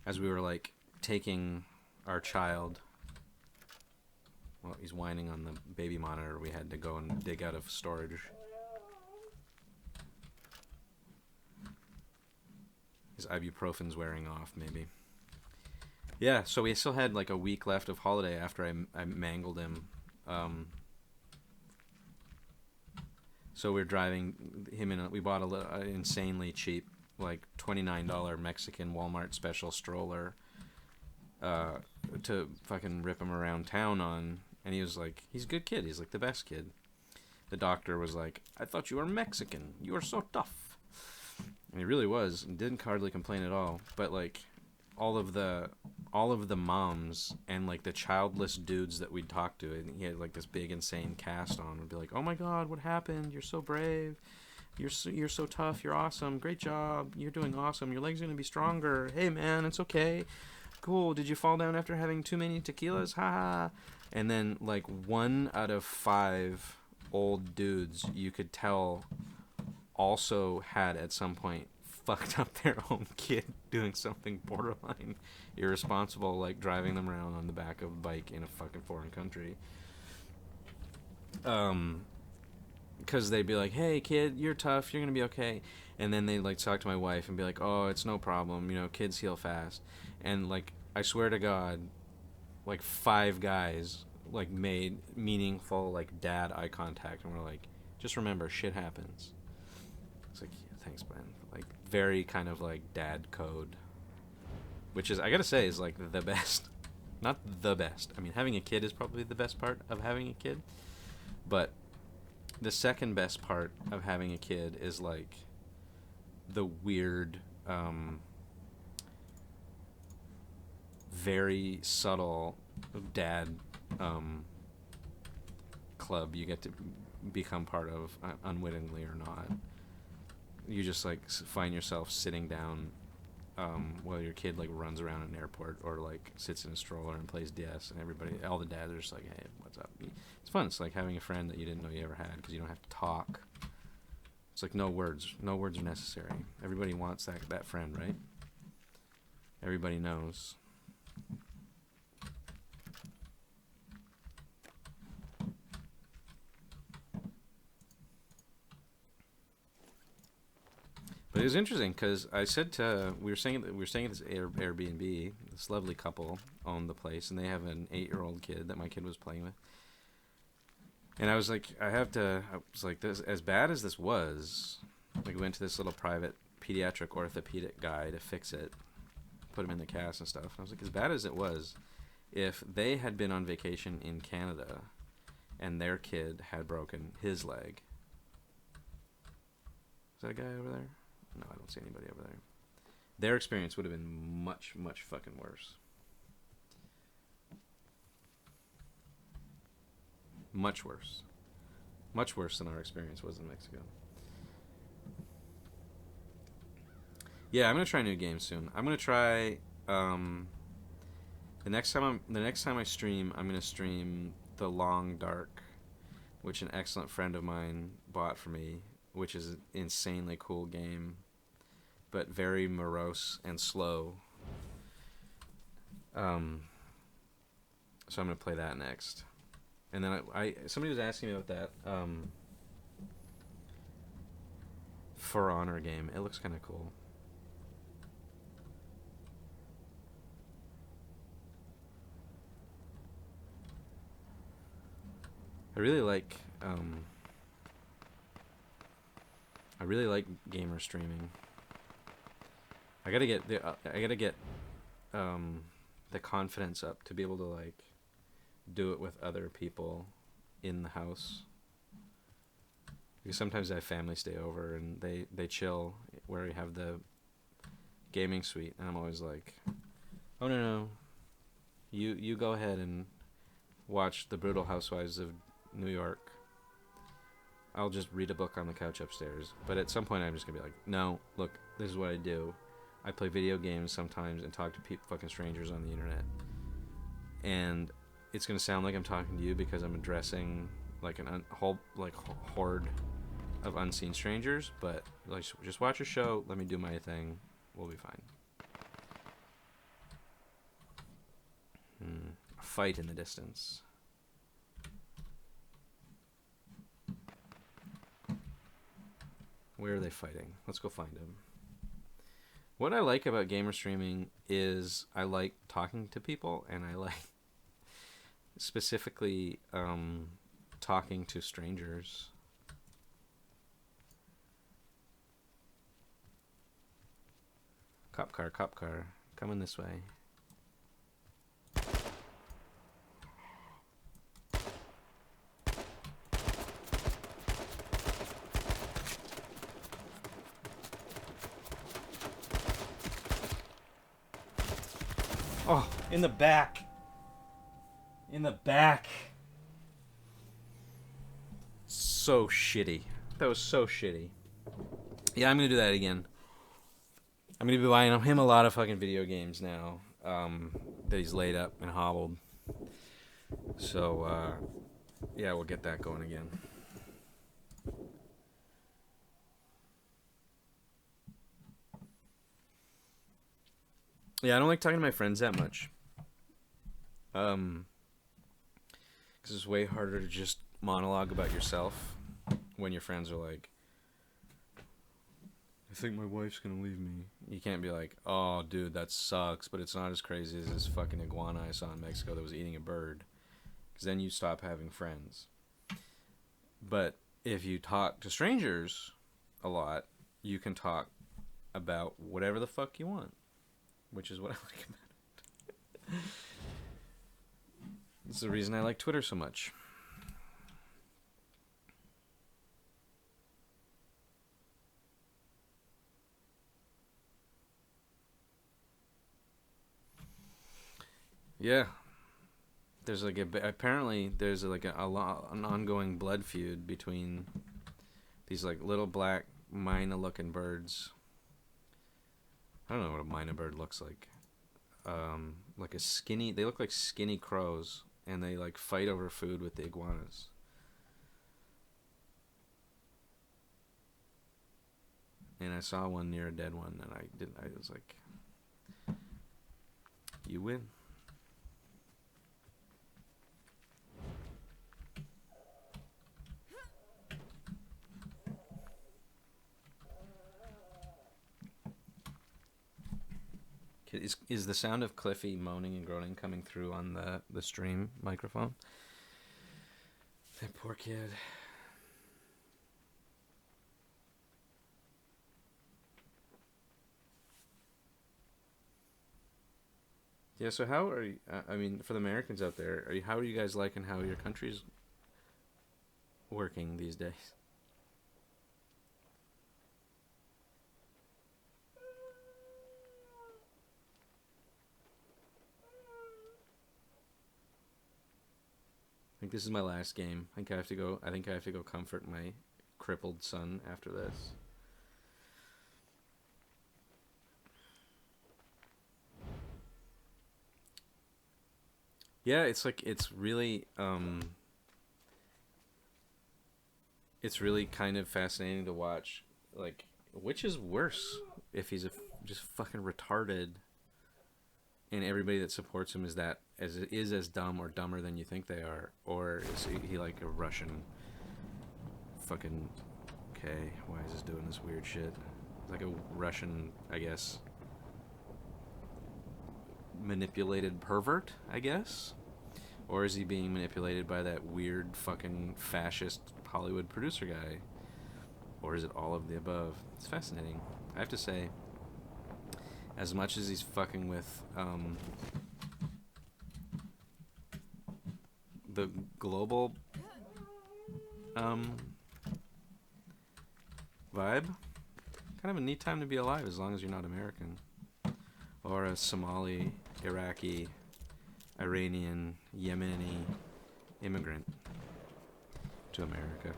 as we were like taking our child, well, he's whining on the baby monitor, we had to go and dig out of storage. His ibuprofen's wearing off, maybe. Yeah, so we still had like a week left of holiday after I mangled him. So we're driving him in. We bought a insanely cheap, like $29 Mexican Walmart special stroller to fucking rip him around town on. And he was like, he's a good kid. He's like the best kid. The doctor was like, I thought you were Mexican. You are so tough. And he really was. And didn't hardly complain at all. But like, all of the moms and like the childless dudes that we'd talk to, and he had like this big insane cast on, would be like, oh my god, what happened? You're so brave, you're so tough, you're awesome, great job, you're doing awesome, your legs are gonna be stronger, hey man, it's okay, cool, did you fall down after having too many tequilas, haha. And then like 1 out of 5 old dudes you could tell also had at some point fucked up their own kid doing something borderline irresponsible, like driving them around on the back of a bike in a fucking foreign country. Because they'd be like, hey kid, you're tough, you're gonna be okay. And then they'd like talk to my wife and be like, oh, it's no problem, you know, kids heal fast. And like, I swear to God, like 5 guys like made meaningful like dad eye contact and were like, just remember, shit happens. It's like, yeah, thanks, Ben. Like, very kind of like dad code, which is, I gotta say, is like the best. Not the best. I mean, having a kid is probably the best part of having a kid, but the second best part of having a kid is like the weird, very subtle dad club you get to become part of, unwittingly or not. You just like find yourself sitting down while your kid like runs around an airport or like sits in a stroller and plays DS, and everybody, all the dads are just like, hey, what's up? It's fun. It's like having a friend that you didn't know you ever had because you don't have to talk. It's like no words are necessary. Everybody wants that friend, right? Everybody knows. But it was interesting because I said to, we were staying at this Airbnb. This lovely couple owned the place, and they have an 8-year-old kid that my kid was playing with. And I was like, this, as bad as this was, like, we went to this little private pediatric orthopedic guy to fix it, put him in the cast and stuff. And I was like, as bad as it was, if they had been on vacation in Canada and their kid had broken his leg. Is that a guy over there? No, I don't see anybody over there. Their experience would have been much, much fucking worse. Much worse. Much worse than our experience was in Mexico. Yeah, I'm gonna try new games soon. I'm gonna try the next time I stream, I'm gonna stream The Long Dark, which an excellent friend of mine bought for me, which is an insanely cool game, but very morose and slow. So I'm gonna play that next. And then I somebody was asking me about that For Honor game. It looks kind of cool. I really like gamer streaming. I gotta get the confidence up to be able to like do it with other people in the house. Because sometimes I have family stay over and they chill where we have the gaming suite, and I'm always like, oh no, you go ahead and watch The Brutal Housewives of New York. I'll just read a book on the couch upstairs. But at some point I'm just gonna be like, no, look, this is what I do. I play video games sometimes and talk to fucking strangers on the internet. And it's gonna sound like I'm talking to you because I'm addressing like whole horde of unseen strangers. But like, just watch a show. Let me do my thing. We'll be fine. A fight in the distance. Where are they fighting? Let's go find them. What I like about gamer streaming is I like talking to people, and I like specifically talking to strangers. Cop car, coming this way. Oh, in the back. In the back. So shitty. That was so shitty. Yeah, I'm gonna do that again. I'm gonna be buying him a lot of fucking video games now. That he's laid up and hobbled. So, yeah, we'll get that going again. Yeah, I don't like talking to my friends that much. Because it's way harder to just monologue about yourself when your friends are like, I think my wife's gonna leave me. You can't be like, oh, dude, that sucks, but it's not as crazy as this fucking iguana I saw in Mexico that was eating a bird. Because then you stop having friends. But if you talk to strangers a lot, you can talk about whatever the fuck you want. Which is what I like about it. It's the reason I like Twitter so much. Yeah. There's like apparently there's like an ongoing blood feud between these like little black mynah looking birds. I don't know what a mynah bird looks like. Like a skinny, they look like skinny crows, and they like fight over food with the iguanas. And I saw one near a dead one, and I was like, you win. Is the sound of Cliffy moaning and groaning coming through on the stream microphone? That poor kid. Yeah, so how are you, I mean, for the Americans out there, how are you guys liking how your country's working these days? I think this is my last game. I think I have to go comfort my crippled son after this. Yeah, it's like it's really kind of fascinating to watch, like, which is worse, if he's just fucking retarded and everybody that supports him is as dumb or dumber than you think they are, or is he like a Russian fucking, okay, why is this doing this weird shit? Like a Russian, I guess, manipulated pervert, I guess. Or is he being manipulated by that weird fucking fascist Hollywood producer guy? Or is it all of the above? It's fascinating. I have to say, as much as he's fucking with the global vibe, kind of a neat time to be alive as long as you're not American. Or a Somali, Iraqi, Iranian, Yemeni immigrant to America.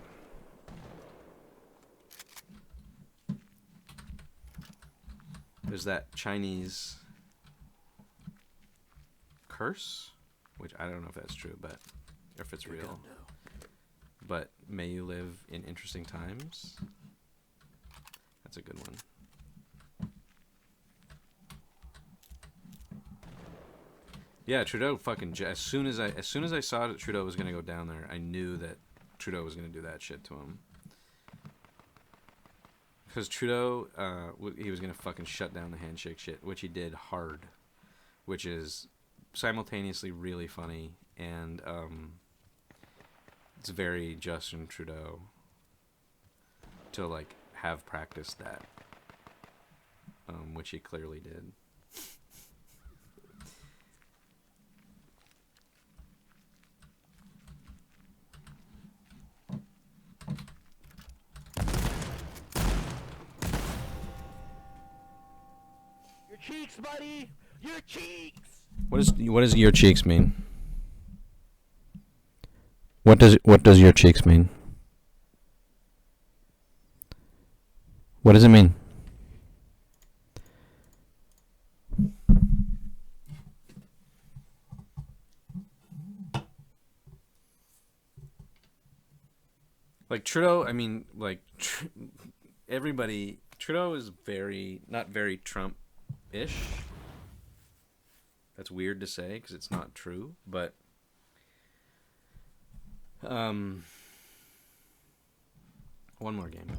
There's that Chinese curse, which I don't know if that's true, but if it's real. But may you live in interesting times. That's a good one. Yeah, Trudeau fucking as soon as I saw that Trudeau was gonna go down there, I knew that Trudeau was gonna do that shit to him. Because Trudeau, he was gonna fucking shut down the handshake shit, which he did hard, which is simultaneously really funny and it's very Justin Trudeau to like have practiced that, which he clearly did. Cheeks, buddy! Your cheeks! What does your cheeks mean? What does your cheeks mean? What does it mean? Like Trudeau, I mean, like everybody. Trudeau is not very Trump-ish. That's weird to say because it's not true, but one more game.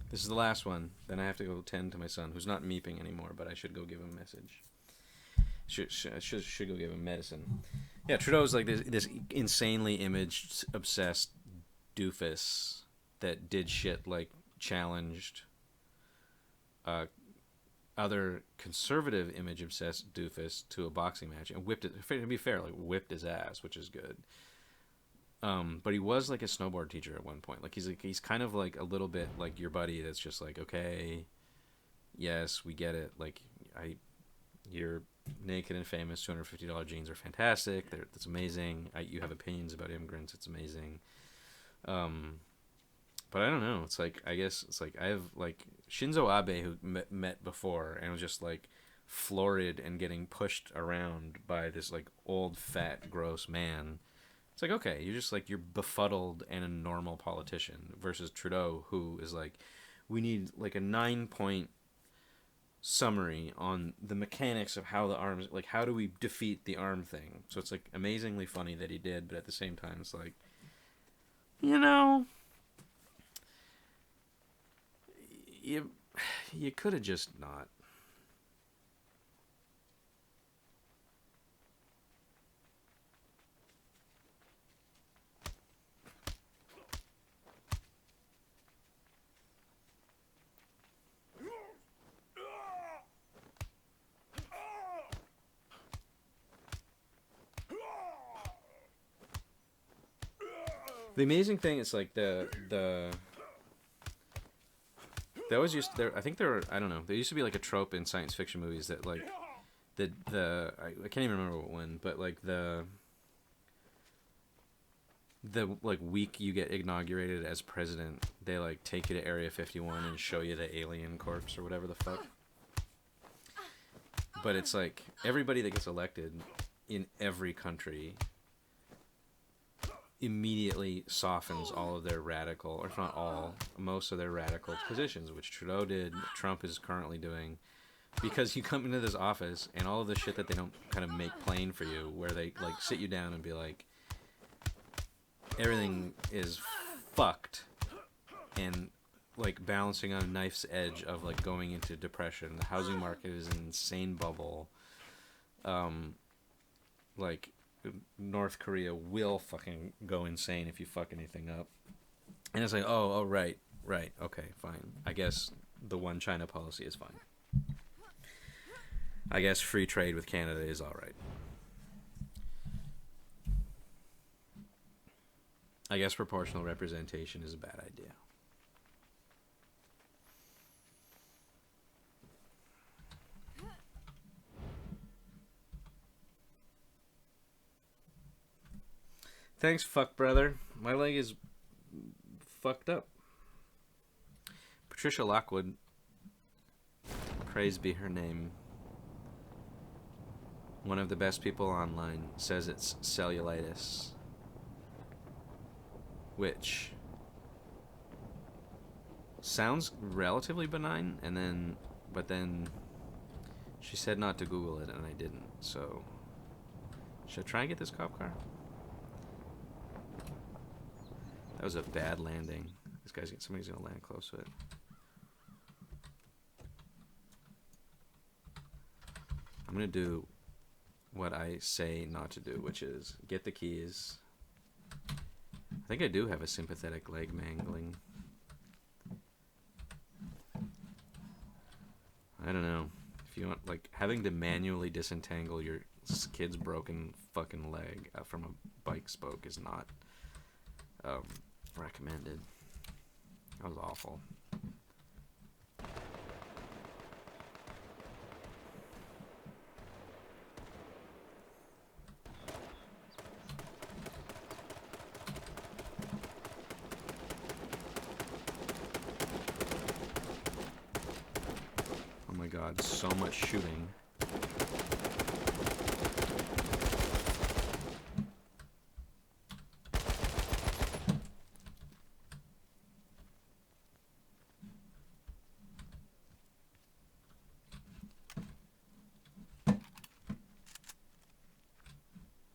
This is the last one. Then I have to go tend to my son, who's not meeping anymore, but I should go give him a message. Should go give him medicine. Yeah, Trudeau's like this insanely image-obsessed doofus that did shit like challenged other conservative image-obsessed doofus to a boxing match and whipped it. To be fair, like whipped his ass, which is good. But he was like a snowboard teacher at one point. Like he's kind of like a little bit like your buddy that's just like, okay, yes, we get it. Like you're naked and famous. $250 jeans are fantastic. That's amazing. You have opinions about immigrants. It's amazing. But I don't know. It's like, I guess it's like I have like Shinzo Abe who met before and was just like florid and getting pushed around by this like old fat gross man. It's like, okay, you're befuddled and a normal politician versus Trudeau, who is like, we need like a 9-point summary on the mechanics of how the arms, like how do we defeat the arm thing. So it's like amazingly funny that he did, but at the same time it's like, you know, you could have just not. The amazing thing is like they always used to, I think there were, I don't know, there used to be like a trope in science fiction movies that like I can't even remember when, but like the like week you get inaugurated as president, they like take you to Area 51 and show you the alien corpse or whatever the fuck. But it's like everybody that gets elected in every country immediately softens all of their radical, or if not all, most of their radical positions, which Trudeau did, Trump is currently doing, because you come into this office and all of the shit that they don't kind of make plain for you, where they like sit you down and be like, everything is fucked, and like balancing on a knife's edge of like going into depression. The housing market is an insane bubble. Like North Korea will fucking go insane if you fuck anything up. And it's like, oh, right, okay, fine. I guess the one China policy is fine. I guess free trade with Canada is all right. I guess proportional representation is a bad idea. Thanks, fuck brother. My leg is fucked up. Patricia Lockwood, praise be her name, one of the best people online, says it's cellulitis, which sounds relatively benign, but then she said not to Google it, and I didn't. So should I try and get this cop car? That was a bad landing. Somebody's gonna land close to it. I'm gonna do what I say not to do, which is get the keys. I think I do have a sympathetic leg mangling. I don't know. If you want, like, having to manually disentangle your kid's broken fucking leg from a bike spoke is not recommended. That was awful. Oh my god, so much shooting.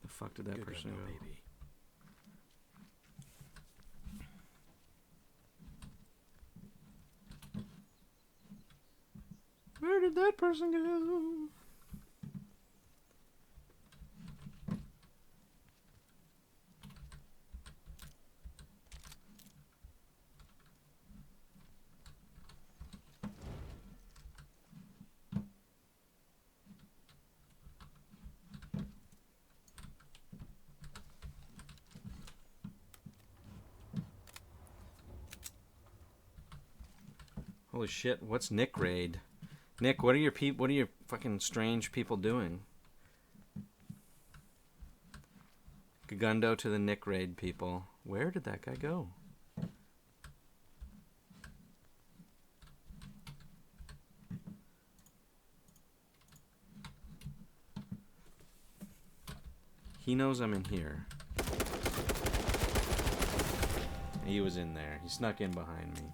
The fuck did that person go? Baby. Where did that person go? Holy shit! What's Nick Raid? Nick, what are your fucking strange people doing? Gagundo to the Nick Raid people. Where did that guy go? He knows I'm in here. He was in there. He snuck in behind me.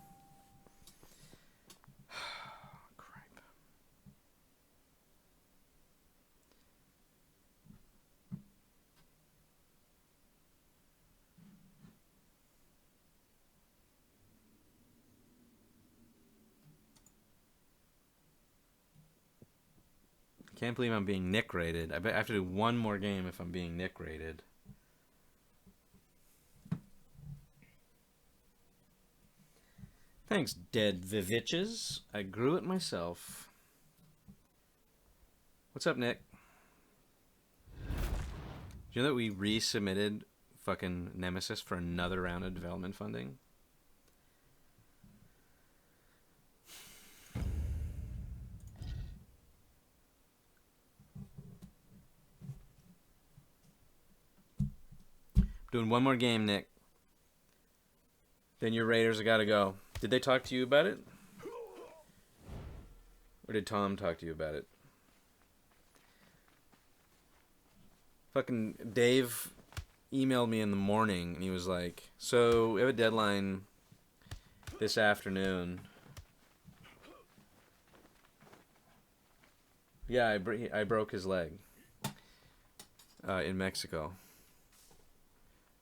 Can't believe I'm being Nick rated. I bet I have to do one more game if I'm being Nick rated. Thanks, Dead Vivitches. I grew it myself. What's up, Nick? Do you know that we resubmitted fucking Nemesis for another round of development funding? Doing one more game, Nick. Then your Raiders have got to go. Did they talk to you about it? Or did Tom talk to you about it? Fucking Dave emailed me in the morning and he was like, so we have a deadline this afternoon. Yeah, I broke his leg in Mexico.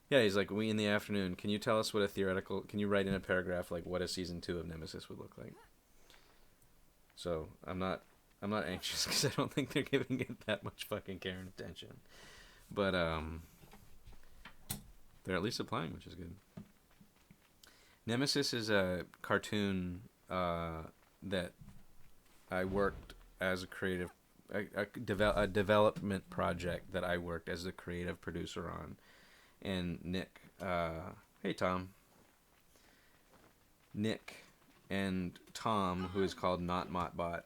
Yeah, he's like, we in the afternoon. Can you tell us what a theoretical? Can you write in a paragraph like what a season 2 of Nemesis would look like? So I'm not anxious because I don't think they're giving it that much fucking care and attention. But they're at least applying, which is good. Nemesis is a cartoon that I worked as a creative, a development project that I worked as a creative producer on. And Nick, hey Tom. Nick and Tom, who is called Not Motbot,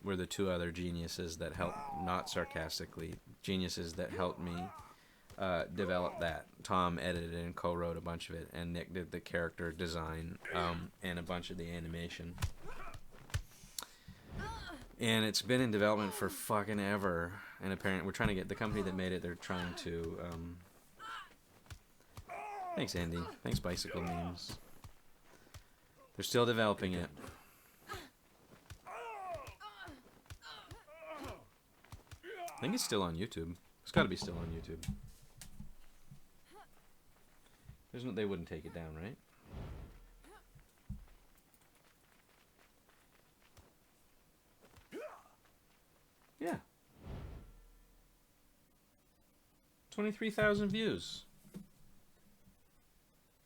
were the two other geniuses that helped, not sarcastically, geniuses that helped me develop that. Tom edited and co-wrote a bunch of it, and Nick did the character design and a bunch of the animation. And it's been in development for fucking ever. And apparently, we're trying to get the company that made it. They're trying to. Thanks, Andy. Thanks, Bicycle Memes. They're still developing it. I think it's still on YouTube. It's got to be still on YouTube. There's no, they wouldn't take it down, right? Yeah. 23,000 views.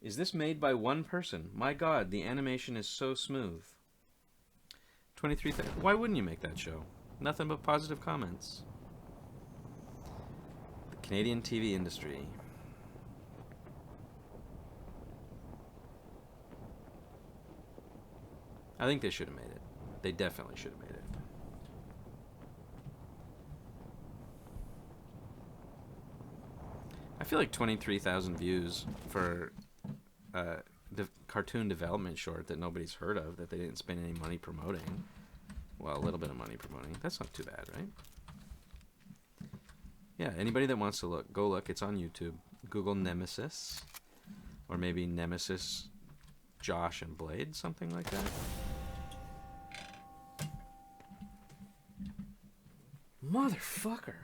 Is this made by one person? My god, the animation is so smooth. 23,000. Why wouldn't you make that show? Nothing but positive comments. The Canadian TV industry. I think they should have made it. They definitely should have made it. I feel like 23,000 views for the cartoon development short that nobody's heard of, that they didn't spend any money promoting. Well, a little bit of money promoting. That's not too bad, right? Yeah, anybody that wants to look, go look. It's on YouTube. Google Nemesis. Or maybe Nemesis, Josh and Blade, something like that. Motherfucker.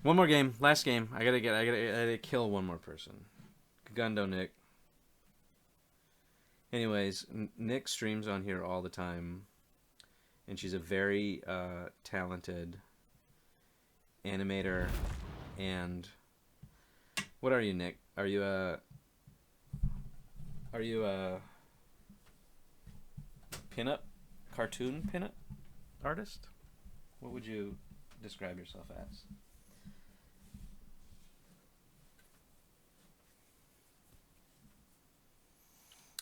One more game, last game. I gotta kill one more person. Gundo Nick. Anyways, Nick streams on here all the time, and she's a very talented animator. And what are you, Nick? Are you a cartoon pinup artist? What would you describe yourself as?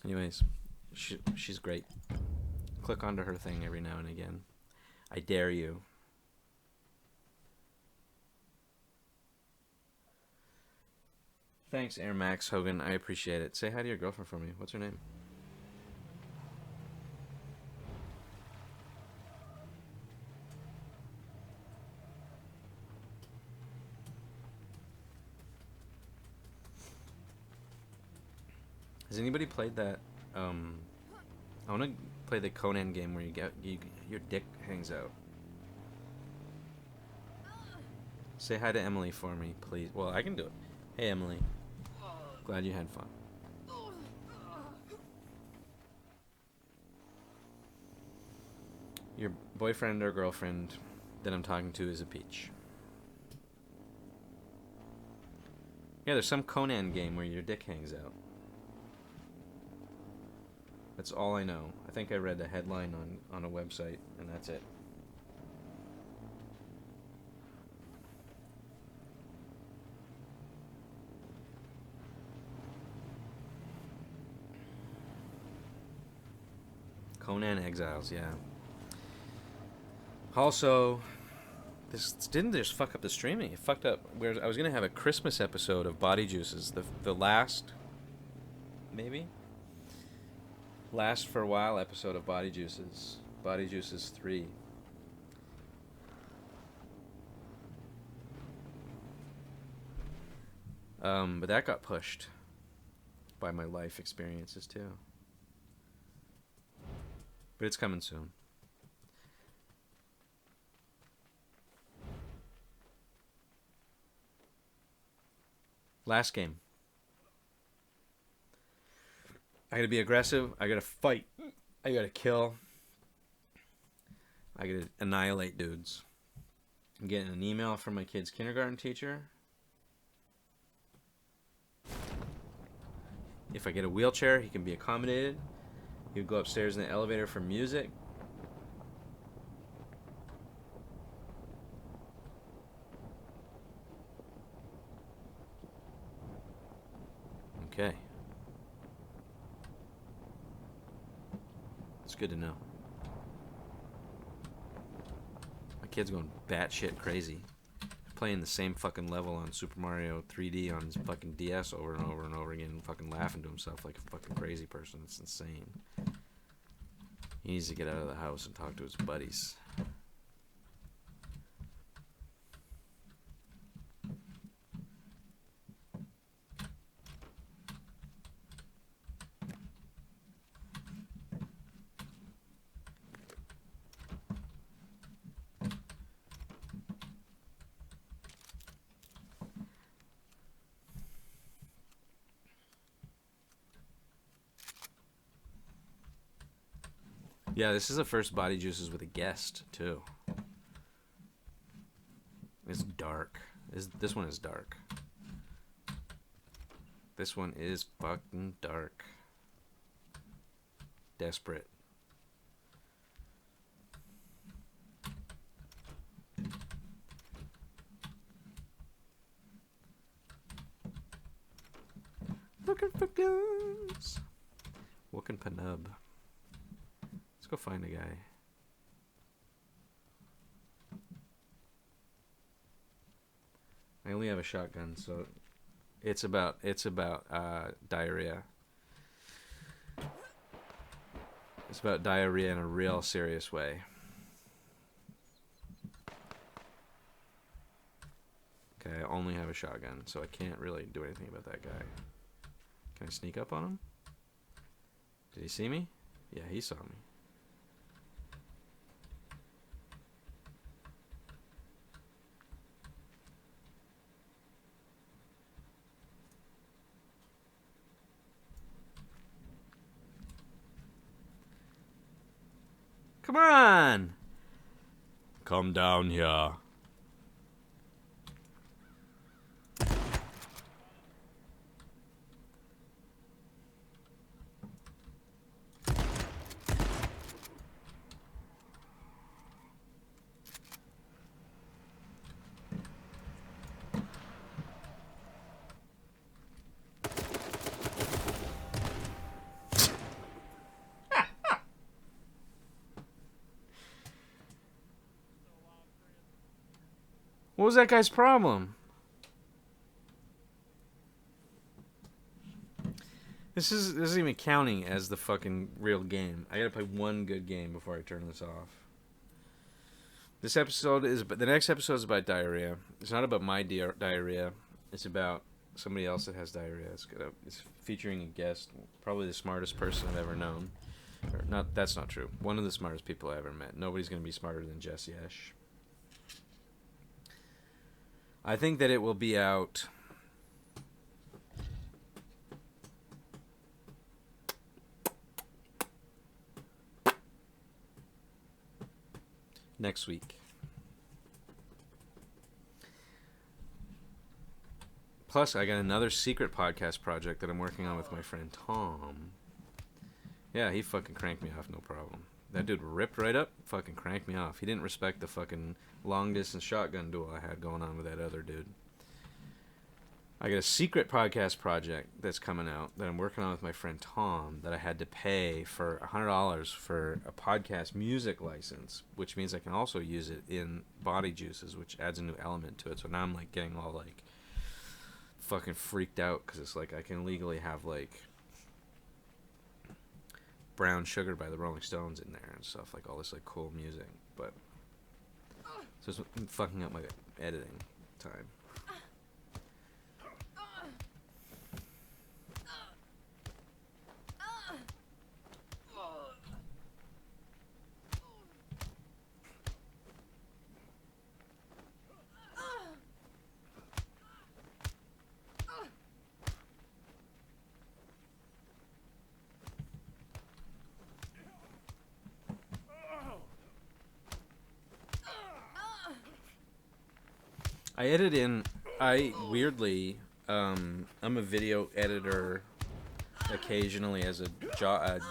Anyways, she's great. Click onto her thing every now and again. I dare you. Thanks, Air Max Hogan. I appreciate it. Say hi to your girlfriend for me. What's her name? Has anybody played that? I want to play the Conan game where your dick hangs out. Say hi to Emily for me, please. Well, I can do it. Hey, Emily. Glad you had fun. Your boyfriend or girlfriend that I'm talking to is a peach. Yeah, there's some Conan game where your dick hangs out. That's all I know. I think I read the headline on a website, and that's it. Conan Exiles, yeah. Also, this didn't just fuck up the streaming. It fucked up. I was going to have a Christmas episode of Body Juices, the last, maybe? Last for a while episode of Body Juices 3. But that got pushed by my life experiences too. But it's coming soon. Last game. I gotta be aggressive. I gotta fight. I gotta kill. I gotta annihilate dudes. I'm getting an email from my kid's kindergarten teacher. If I get a wheelchair, he can be accommodated. He'll go upstairs in the elevator for music. Okay. It's good to know. My kid's going batshit crazy. Playing the same fucking level on Super Mario 3D on his fucking DS over and over and over again, and fucking laughing to himself like a fucking crazy person. It's insane. He needs to get out of the house and talk to his buddies. Yeah, this is the first Body Juices with a guest, too. It's dark. This one is dark. This one is fucking dark. Desperate. Looking for guns. Looking Penub. Let's go find a guy. I only have a shotgun, so it's about diarrhea. It's about diarrhea in a real serious way. Okay, I only have a shotgun, so I can't really do anything about that guy. Can I sneak up on him? Did he see me? Yeah, he saw me. Come on! Come down here. What was that guy's problem? This isn't even counting as the fucking real game. I gotta play one good game before I turn this off. This episode is, but the next episode is about diarrhea. It's not about my diarrhea. It's about somebody else that has diarrhea. It's featuring a guest, probably the smartest person I've ever known. Or not. That's not true. One of the smartest people I ever met. Nobody's gonna be smarter than Jess Yesh. I think that it will be out next week. Plus, I got another secret podcast project that I'm working on with my friend Tom. Yeah, he fucking cranked me off, no problem. That dude ripped right up, fucking cranked me off. He didn't respect the fucking long-distance shotgun duel I had going on with that other dude. I got a secret podcast project that's coming out that I'm working on with my friend Tom that I had to pay for $100 for a podcast music license, which means I can also use it in Body Juices, which adds a new element to it. So now I'm like getting all like fucking freaked out because it's like I can legally have like Brown Sugar by the Rolling Stones in there and stuff, like all this like cool music, but so it's fucking up my editing time. I edit in. I weirdly, I'm a video editor occasionally as a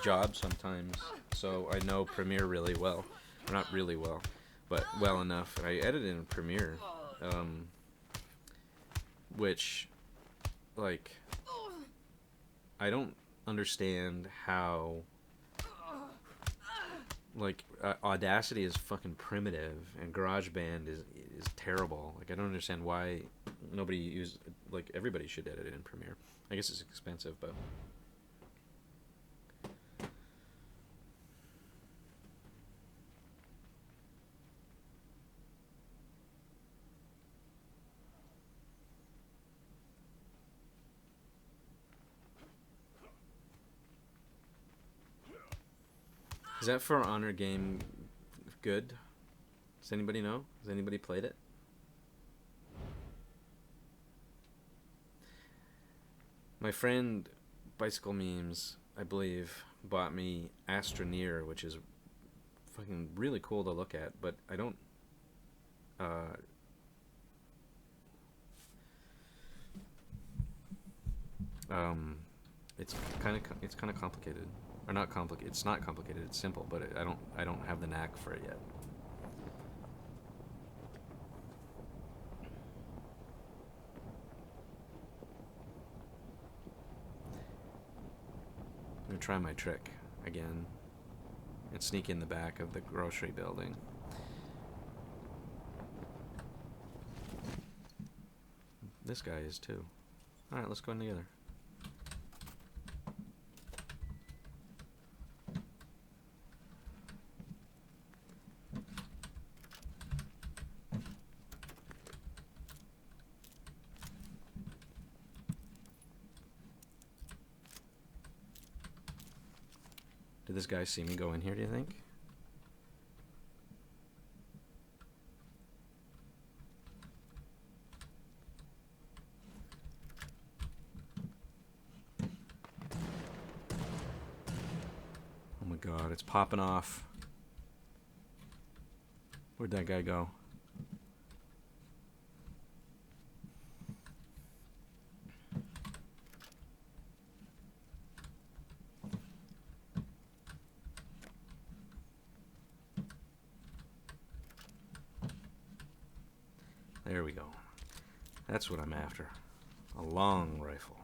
job sometimes, so I know Premiere really well. Or not really well, but well enough. I edit in Premiere, which, like, I don't understand how. Like, Audacity is fucking primitive, and GarageBand is terrible. Like, I don't understand why nobody like, everybody should edit it in Premiere. I guess it's expensive, but... Is that For Honor game good? Does anybody know? Has anybody played it? My friend Bicycle Memes, I believe, bought me Astroneer, which is fucking really cool to look at, but I don't it's kind of complicated. Or not complicated. It's not complicated. It's simple, but I don't have the knack for it yet. I'm gonna try my trick again and sneak in the back of the grocery building. This guy is too. All right, let's go in together. Did this guy see me go in here, do you think? Oh my god, it's popping off. Where'd that guy go? There we go. That's what I'm after. A long rifle.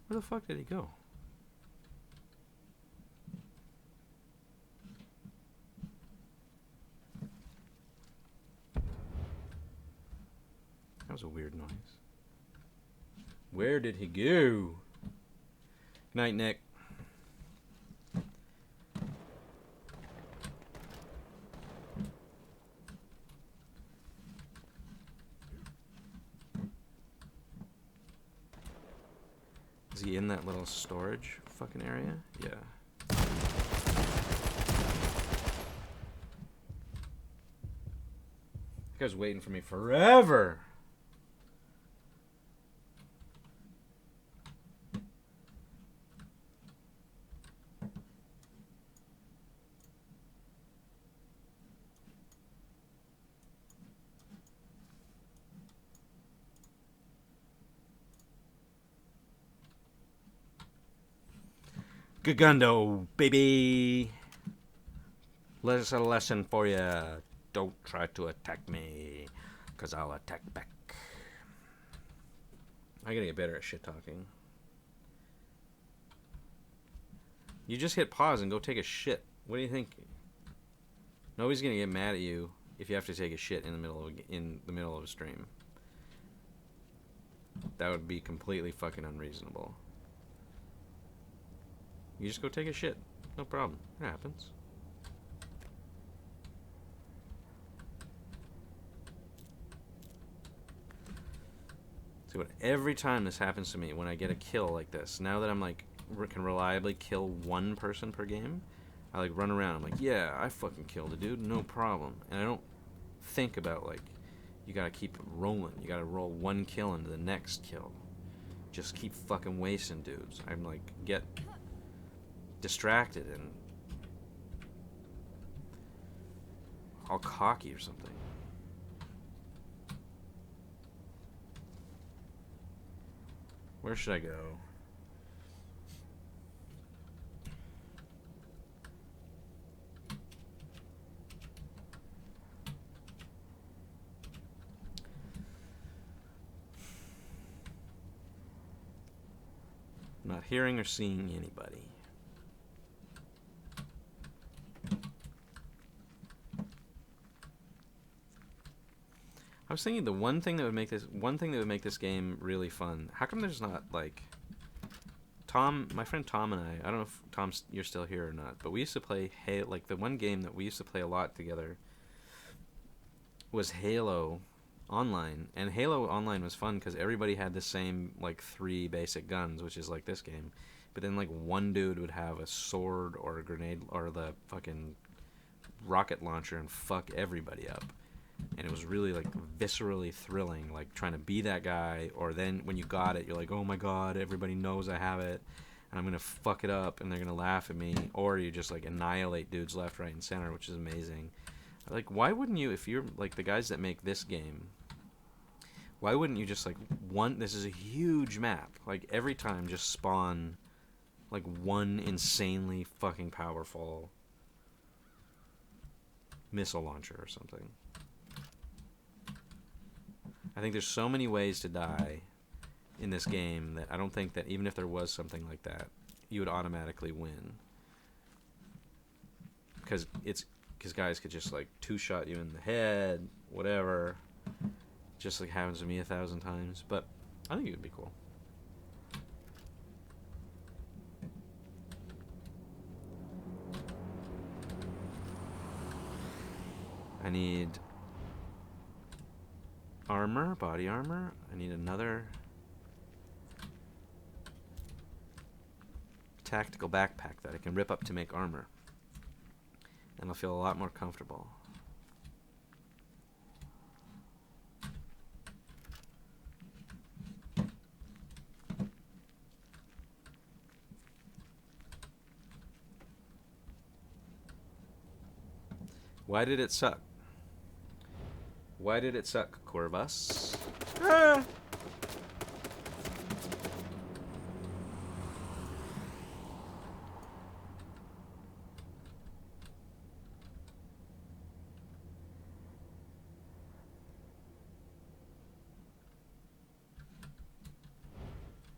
Where the fuck did he go? That was a weird noise. Where did he go? Good night, Nick. Is he in that little storage fucking area? Yeah. That guy's waiting for me forever. Gugundo, baby. There's a lesson for ya. Don't try to attack me, 'cause I'll attack back. I gotta get better at shit talking. You just hit pause and go take a shit. What do you think? Nobody's gonna get mad at you if you have to take a shit in the middle of a stream. That would be completely fucking unreasonable. You just go take a shit. No problem. It happens. See what? Every time this happens to me, when I get a kill like this, now that I'm like can reliably kill one person per game, I like run around. I'm like, yeah, I fucking killed a dude, no problem. And I don't think about like, you gotta keep rolling. You gotta roll one kill into the next kill. Just keep fucking wasting dudes. I'm like, get distracted and all cocky or something. Where should I go? I'm not hearing or seeing anybody. I was thinking the one thing that would make this game really fun. How come there's not like Tom, my friend Tom and I don't know if Tom, you're still here or not, but we used to play Halo. Like the one game that we used to play a lot together was Halo Online, and Halo Online was fun because everybody had the same like 3 basic guns, which is like this game. But then like one dude would have a sword or a grenade or the fucking rocket launcher and fuck everybody up. And it was really like viscerally thrilling, like trying to be that guy, or then when you got it, you're like, oh my god, everybody knows I have it, and I'm gonna fuck it up, and they're gonna laugh at me, or you just like annihilate dudes left, right, and center, which is amazing. Like, why wouldn't you, if you're like the guys that make this game, why wouldn't you just like this is a huge map, like every time just spawn like one insanely fucking powerful missile launcher or something. I think there's so many ways to die in this game that I don't think that even if there was something like that, you would automatically win. Because guys could just like 2-shot you in the head, whatever. Just like happens to me 1,000 times. But I think it would be cool. I need armor, body armor. I need another tactical backpack that I can rip up to make armor. And I'll feel a lot more comfortable. Why did it suck? Why did it suck, Corvus? Ah!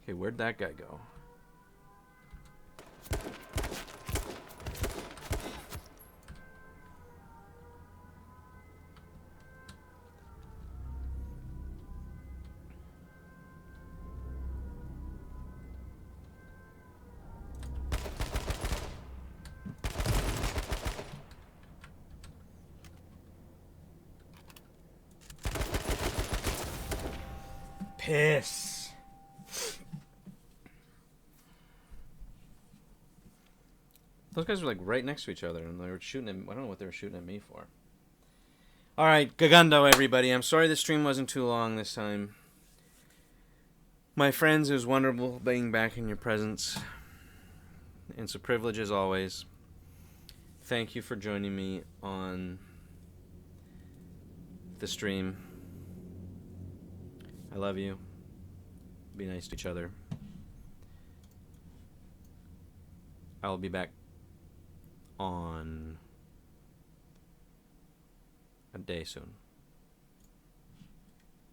Okay, where'd that guy go? Piss. Those guys were like right next to each other, and they were shooting at. I don't know what they were shooting at me for. All right, Gigundo, everybody. I'm sorry the stream wasn't too long this time. My friends, it was wonderful being back in your presence. It's a privilege as always. Thank you for joining me on the stream. I love you. Be nice to each other. I'll be back on a day soon.